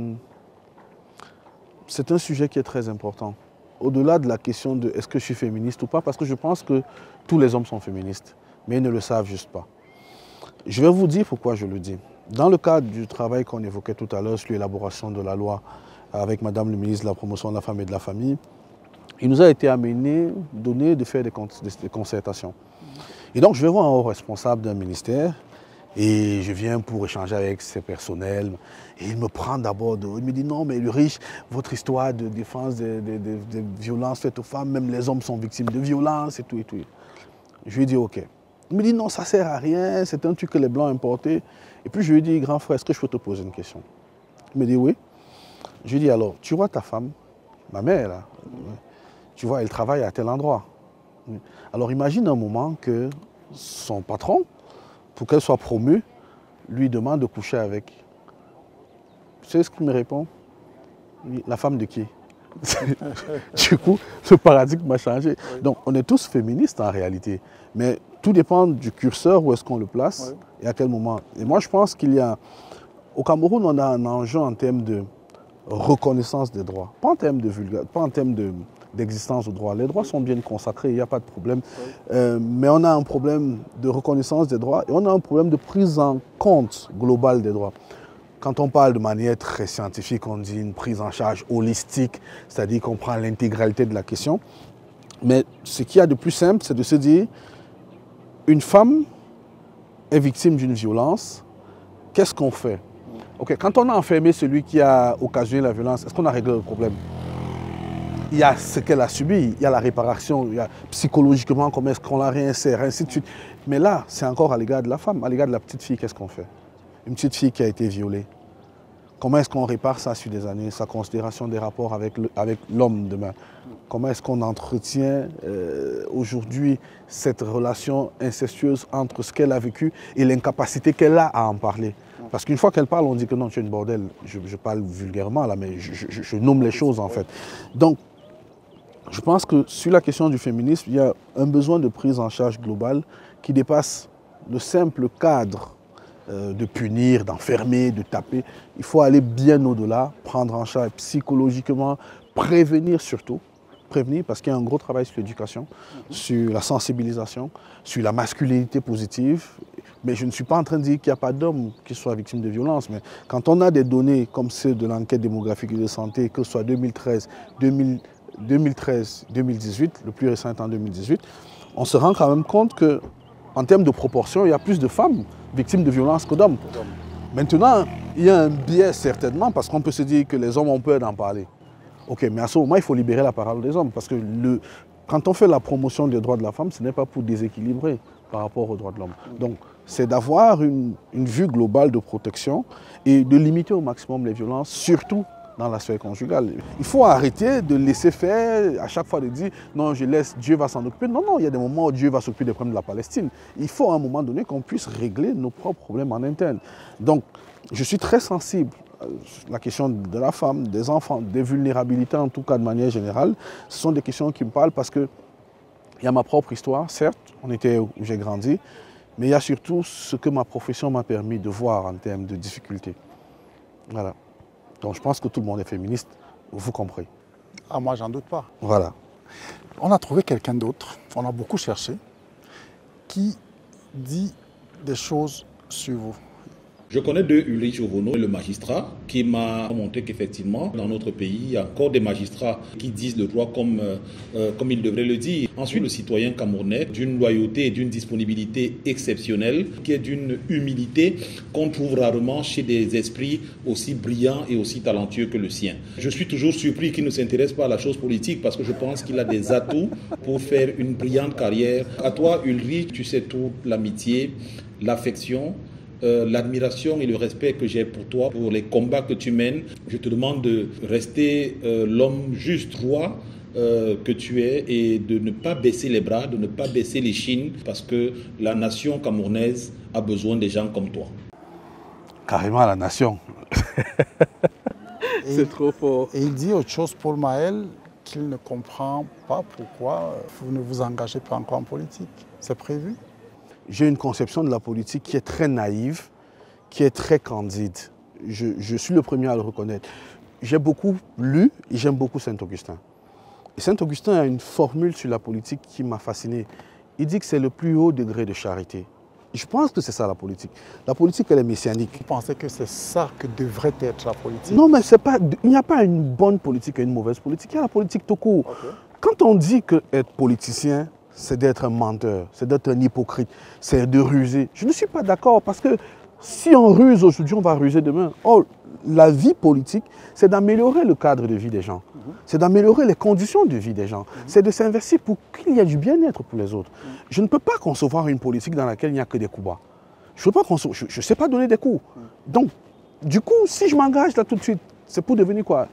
un sujet qui est très important. Au-delà de la question de est-ce que je suis féministe ou pas, parce que je pense que tous les hommes sont féministes, mais ils ne le savent juste pas. Je vais vous dire pourquoi je le dis. Dans le cadre du travail qu'on évoquait tout à l'heure sur l'élaboration de la loi avec Madame le ministre de la Promotion de la Femme et de la Famille, il nous a été donné de faire des concertations. Et donc je vais voir un haut responsable d'un ministère et je viens pour échanger avec ses personnels. Et il me prend d'abord, il me dit non mais Ulrich, votre histoire de défense des violences faites aux femmes, même les hommes sont victimes de violences et tout et tout. Je lui ai dit ok. Il me dit non, ça ne sert à rien, c'est un truc que les Blancs importaient. Et puis je lui ai dit, grand frère, est-ce que je peux te poser une question? Il me dit oui. Je lui ai dit alors, tu vois ta femme, ma mère là, tu vois, elle travaille à tel endroit. Alors imagine un moment que son patron, pour qu'elle soit promue, lui demande de coucher avec. Tu sais ce qu'il me répond? La femme de qui? Du coup, le paradigme a changé. Donc, on est tous féministes en réalité. Mais tout dépend du curseur, où est-ce qu'on le place et à quel moment. Et moi, je pense qu'il y a... Au Cameroun, on a un enjeu en termes de reconnaissance des droits. Pas en termes de d'existence au droit. Les droits sont bien consacrés, il n'y a pas de problème. Mais on a un problème de reconnaissance des droits et on a un problème de prise en compte globale des droits. Quand on parle de manière très scientifique, on dit une prise en charge holistique, c'est-à-dire qu'on prend l'intégralité de la question. Mais ce qu'il y a de plus simple, c'est de se dire, une femme est victime d'une violence, qu'est-ce qu'on fait? Okay, quand on a enfermé celui qui a occasionné la violence, est-ce qu'on a réglé le problème? Il y a ce qu'elle a subi, il y a la réparation, il y a psychologiquement comment est-ce qu'on la réinsère, ainsi de suite. Mais là, c'est encore à l'égard de la femme, à l'égard de la petite fille, qu'est-ce qu'on fait? Une petite fille qui a été violée. Comment est-ce qu'on répare ça sur des années, sa considération des rapports avec l'homme demain? Comment est-ce qu'on entretient aujourd'hui cette relation incestueuse entre ce qu'elle a vécu et l'incapacité qu'elle a à en parler? Parce qu'une fois qu'elle parle, on dit que non, tu es une bordel. Je parle vulgairement là, mais je nomme les choses en fait. Donc, je pense que sur la question du féminisme, il y a un besoin de prise en charge globale qui dépasse le simple cadre de punir, d'enfermer, de taper. Il faut aller bien au-delà, prendre en charge psychologiquement, prévenir surtout. Prévenir parce qu'il y a un gros travail sur l'éducation, sur la sensibilisation, sur la masculinité positive. Mais je ne suis pas en train de dire qu'il n'y a pas d'hommes qui soient victimes de violences. Mais quand on a des données comme celles de l'enquête démographique et de santé, que ce soit 2013, 2018, le plus récent est en 2018, on se rend quand même compte qu'en termes de proportion, il y a plus de femmes victimes de violences que d'hommes. Maintenant, il y a un biais certainement parce qu'on peut se dire que les hommes ont peur d'en parler. Ok, mais à ce moment, il faut libérer la parole des hommes parce que quand on fait la promotion des droits de la femme, ce n'est pas pour déséquilibrer par rapport aux droits de l'homme. Donc, c'est d'avoir une vue globale de protection et de limiter au maximum les violences, surtout dans la sphère conjugale. Il faut arrêter de laisser faire, à chaque fois de dire « non, je laisse, Dieu va s'en occuper ». Non, non, il y a des moments où Dieu va s'occuper des problèmes de la Palestine. Il faut à un moment donné qu'on puisse régler nos propres problèmes en interne. Donc, je suis très sensible à la question de la femme, des enfants, des vulnérabilités en tout cas de manière générale. Ce sont des questions qui me parlent parce que il y a ma propre histoire, certes, on était où j'ai grandi, mais il y a surtout ce que ma profession m'a permis de voir en termes de difficultés. Voilà. Donc je pense que tout le monde est féministe, vous comprenez. Ah, moi, j'en doute pas. Voilà. On a trouvé quelqu'un d'autre, on a beaucoup cherché, qui dit des choses sur vous. Je connais de Ulrich Ovono, le magistrat, qui m'a montré qu'effectivement, dans notre pays, il y a encore des magistrats qui disent le droit comme ils devraient le dire. Ensuite, le citoyen camerounais, d'une loyauté et d'une disponibilité exceptionnelle, qui est d'une humilité qu'on trouve rarement chez des esprits aussi brillants et aussi talentueux que le sien. Je suis toujours surpris qu'il ne s'intéresse pas à la chose politique parce que je pense qu'il a des atouts pour faire une brillante carrière. À toi, Ulrich, tu sais toute l'amitié, l'affection, l'admiration et le respect que j'ai pour toi, pour les combats que tu mènes. Je te demande de rester l'homme juste, droit que tu es et de ne pas baisser les bras, de ne pas baisser les chines parce que la nation camerounaise a besoin des gens comme toi. Carrément la nation. C'est trop fort. Et il dit autre chose pour Maël, qu'il ne comprend pas pourquoi vous ne vous engagez pas encore en politique. C'est prévu? J'ai une conception de la politique qui est très naïve, qui est très candide. Je suis le premier à le reconnaître. J'ai beaucoup lu et j'aime beaucoup Saint-Augustin. Et Saint-Augustin a une formule sur la politique qui m'a fasciné. Il dit que c'est le plus haut degré de charité. Et je pense que c'est ça la politique. La politique, elle est messianique. Vous pensez que c'est ça que devrait être la politique? Non, mais il n'y a pas une bonne politique et une mauvaise politique. Il y a la politique tout court. Okay. Quand on dit qu'être politicien, c'est d'être un menteur, c'est d'être un hypocrite, c'est de ruser. Je ne suis pas d'accord parce que si on ruse aujourd'hui, on va ruser demain. Or, la vie politique, c'est d'améliorer le cadre de vie des gens. C'est d'améliorer les conditions de vie des gens. C'est de s'investir pour qu'il y ait du bien-être pour les autres. Je ne peux pas concevoir une politique dans laquelle il n'y a que des coups bas. Je ne sais pas donner des coups. Donc, du coup, si je m'engage là tout de suite, c'est pour devenir quoi?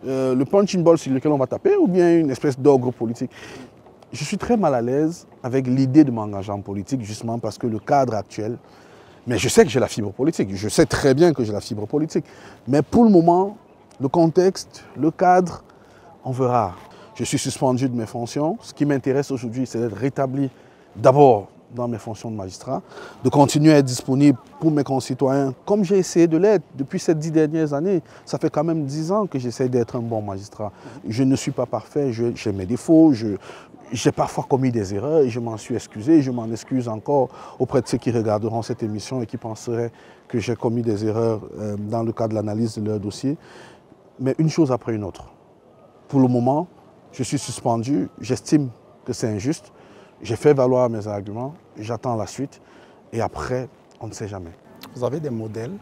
Le punching ball sur lequel on va taper ou bien une espèce d'ogre politique? Je suis très mal à l'aise avec l'idée de m'engager en politique, justement parce que le cadre actuel, mais je sais que j'ai la fibre politique, je sais très bien que j'ai la fibre politique, mais pour le moment, le contexte, le cadre, on verra. Je suis suspendu de mes fonctions. Ce qui m'intéresse aujourd'hui, c'est d'être rétabli d'abord dans mes fonctions de magistrat, de continuer à être disponible pour mes concitoyens, comme j'ai essayé de l'être depuis ces 10 dernières années. Ça fait quand même 10 ans que j'essaie d'être un bon magistrat. Je ne suis pas parfait, j'ai mes défauts, j'ai parfois commis des erreurs et je m'en suis excusé. Je m'en excuse encore auprès de ceux qui regarderont cette émission et qui penseraient que j'ai commis des erreurs dans le cadre de l'analyse de leur dossier. Mais une chose après une autre. Pour le moment, je suis suspendu, j'estime que c'est injuste. J'ai fait valoir mes arguments, j'attends la suite et après, on ne sait jamais. Vous avez des modèles?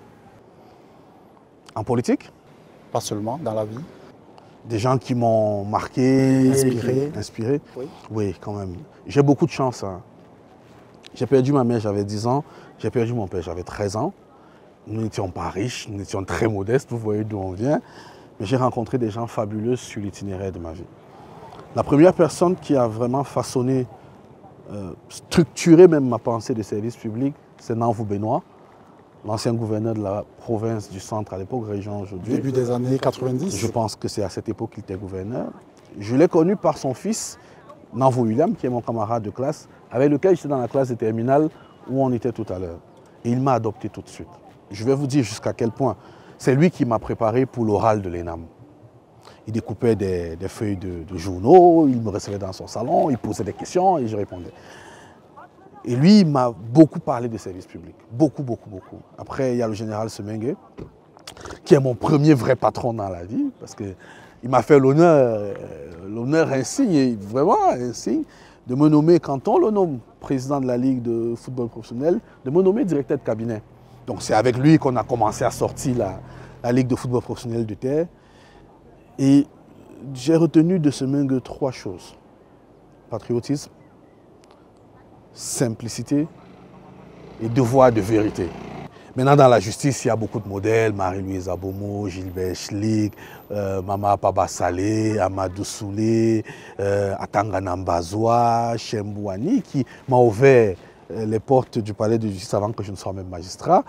En politique? Pas seulement, dans la vie? Des gens qui m'ont marqué, inspiré. Oui. Oui, quand même. J'ai beaucoup de chance. Hein. J'ai perdu ma mère, j'avais 10 ans. J'ai perdu mon père, j'avais 13 ans. Nous n'étions pas riches, nous étions très modestes, vous voyez d'où on vient. Mais j'ai rencontré des gens fabuleux sur l'itinéraire de ma vie. La première personne qui a vraiment façonné, structuré même ma pensée de service public, c'est Nanvou Benoît, l'ancien gouverneur de la province du centre à l'époque, région aujourd'hui. Début des années 90. Je pense que c'est à cette époque qu'il était gouverneur. Je l'ai connu par son fils, Nanvou William, qui est mon camarade de classe, avec lequel j'étais dans la classe de terminale où on était tout à l'heure. Et il m'a adopté tout de suite. Je vais vous dire jusqu'à quel point. C'est lui qui m'a préparé pour l'oral de l'ENAM. Il découpait des feuilles de journaux, il me recevait dans son salon, il posait des questions et je répondais. Et lui, il m'a beaucoup parlé de service public. Beaucoup, beaucoup, beaucoup. Après, il y a le général Semengue, qui est mon premier vrai patron dans la vie, parce qu'il m'a fait l'honneur insigne, vraiment insigne, de me nommer, quand on le nomme président de la Ligue de football professionnel, de me nommer directeur de cabinet. Donc c'est avec lui qu'on a commencé à sortir la Ligue de football professionnel de terre. Et j'ai retenu de Semengue 3 choses. Patriotisme, simplicité et devoir de vérité. Maintenant, dans la justice, il y a beaucoup de modèles. Marie-Louise Abomo, Gilbert Schlick, Mama Paba Salé, Amadou Soulé, Atanga Nambazoa, Chembouani, qui m'a ouvert les portes du palais de justice avant que je ne sois même magistrat.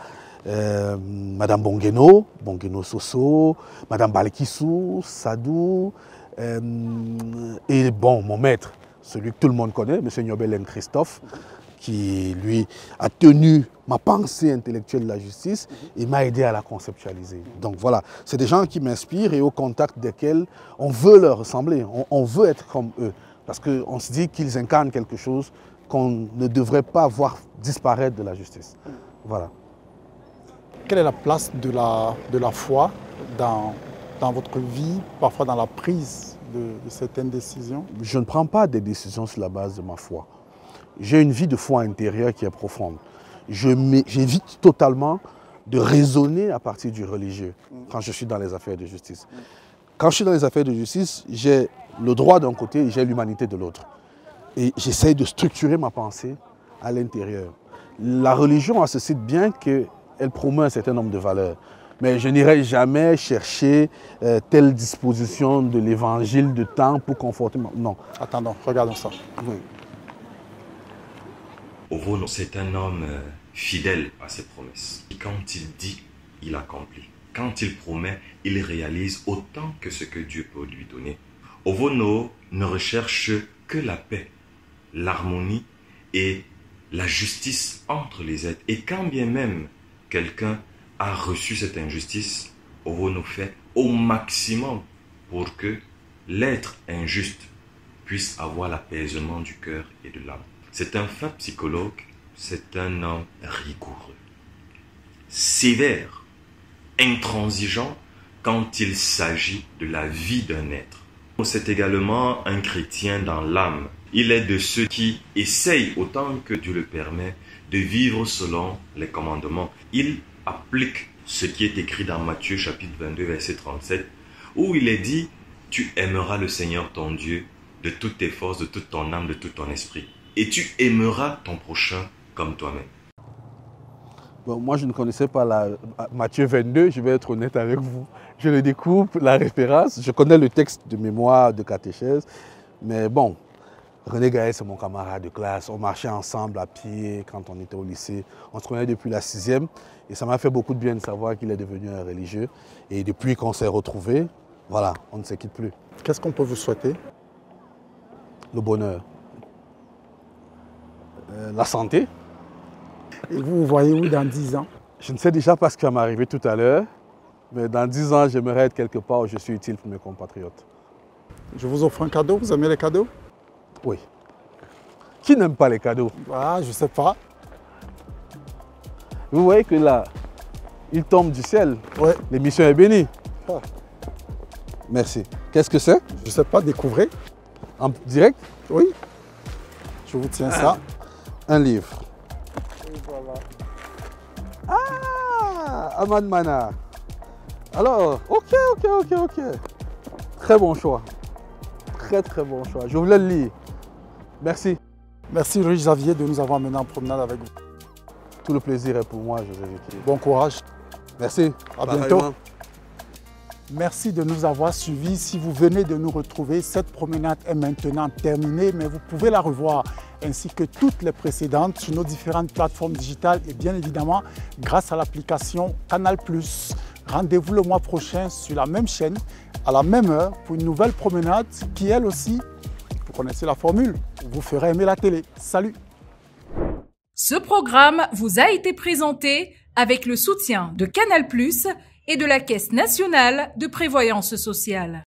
Madame Bongueno Soso, Madame Balekissou, Sadou, et bon, mon maître, celui que tout le monde connaît, M. Nyobelen Christophe, qui, lui, a tenu ma pensée intellectuelle de la justice et m'a aidé à la conceptualiser. Donc voilà, c'est des gens qui m'inspirent et au contact desquels on veut leur ressembler, on veut être comme eux, parce qu'on se dit qu'ils incarnent quelque chose qu'on ne devrait pas voir disparaître de la justice. Voilà. Quelle est la place de la foi dans votre vie, parfois dans la prise de certaines décisions? Je ne prends pas des décisions sur la base de ma foi. J'ai une vie de foi intérieure qui est profonde. J'évite totalement de raisonner à partir du religieux quand je suis dans les affaires de justice. Quand je suis dans les affaires de justice, j'ai le droit d'un côté et j'ai l'humanité de l'autre. Et j'essaye de structurer ma pensée à l'intérieur. La religion a ceci de bien qu'elle promeut un certain nombre de valeurs. Mais je n'irai jamais chercher telle disposition de l'évangile de temps pour conforter ma... Non. Attendons, regardons ça. Oui. Ovono, c'est un homme fidèle à ses promesses. Et quand il dit, il accomplit. Quand il promet, il réalise autant que ce que Dieu peut lui donner. Ovono ne recherche que la paix, l'harmonie et la justice entre les êtres. Et quand bien même quelqu'un a reçu cette injustice, Ovono fait au maximum pour que l'être injuste puisse avoir l'apaisement du cœur et de l'âme. C'est un fin psychologue, c'est un homme rigoureux, sévère, intransigeant quand il s'agit de la vie d'un être. C'est également un chrétien dans l'âme. Il est de ceux qui essayent, autant que Dieu le permet, de vivre selon les commandements. Il applique ce qui est écrit dans Matthieu chapitre 22, verset 37, où il est dit « Tu aimeras le Seigneur ton Dieu de toutes tes forces, de toute ton âme, de tout ton esprit. Et tu aimeras ton prochain comme toi-même. » Bon, moi, je ne connaissais pas Matthieu 22, je vais être honnête avec vous. Je le découpe, la référence. Je connais le texte de mémoire, de catéchèse. Mais bon, René Gaël, c'est mon camarade de classe. On marchait ensemble à pied quand on était au lycée. On se connaît depuis la 6e. Et ça m'a fait beaucoup de bien de savoir qu'il est devenu un religieux. Et depuis qu'on s'est retrouvés, voilà, on ne se quitte plus. Qu'est-ce qu'on peut vous souhaiter? Le bonheur. La santé. Et vous voyez où dans 10 ans? Je ne sais déjà pas ce qui va m'arriver tout à l'heure, mais dans 10 ans, j'aimerais être quelque part où je suis utile pour mes compatriotes. Je vous offre un cadeau, vous aimez les cadeaux? Oui. Qui n'aime pas les cadeaux? Ah, je ne sais pas. Vous voyez que là, il tombe du ciel. Ouais. L'émission est bénie. Ah. Merci. Qu'est-ce que c'est? Je ne sais pas, découvrez. En direct? Oui. Je vous tiens ça. Un livre. Et voilà. Ah, Ahmad Mana. Alors, ok. Très bon choix. Très bon choix. Je voulais le lire. Merci. Merci Ulrich Xavier de nous avoir mené en promenade avec vous. Tout le plaisir est pour moi, José Vicky. Bon courage. Merci. À bientôt. Merci de nous avoir suivis. Si vous venez de nous retrouver, cette promenade est maintenant terminée, mais vous pouvez la revoir, ainsi que toutes les précédentes sur nos différentes plateformes digitales et bien évidemment grâce à l'application Canal+. Rendez-vous le mois prochain sur la même chaîne, à la même heure, pour une nouvelle promenade qui, elle aussi, vous connaissez la formule, vous fera aimer la télé. Salut! Ce programme vous a été présenté avec le soutien de Canal+ et de la Caisse nationale de prévoyance sociale.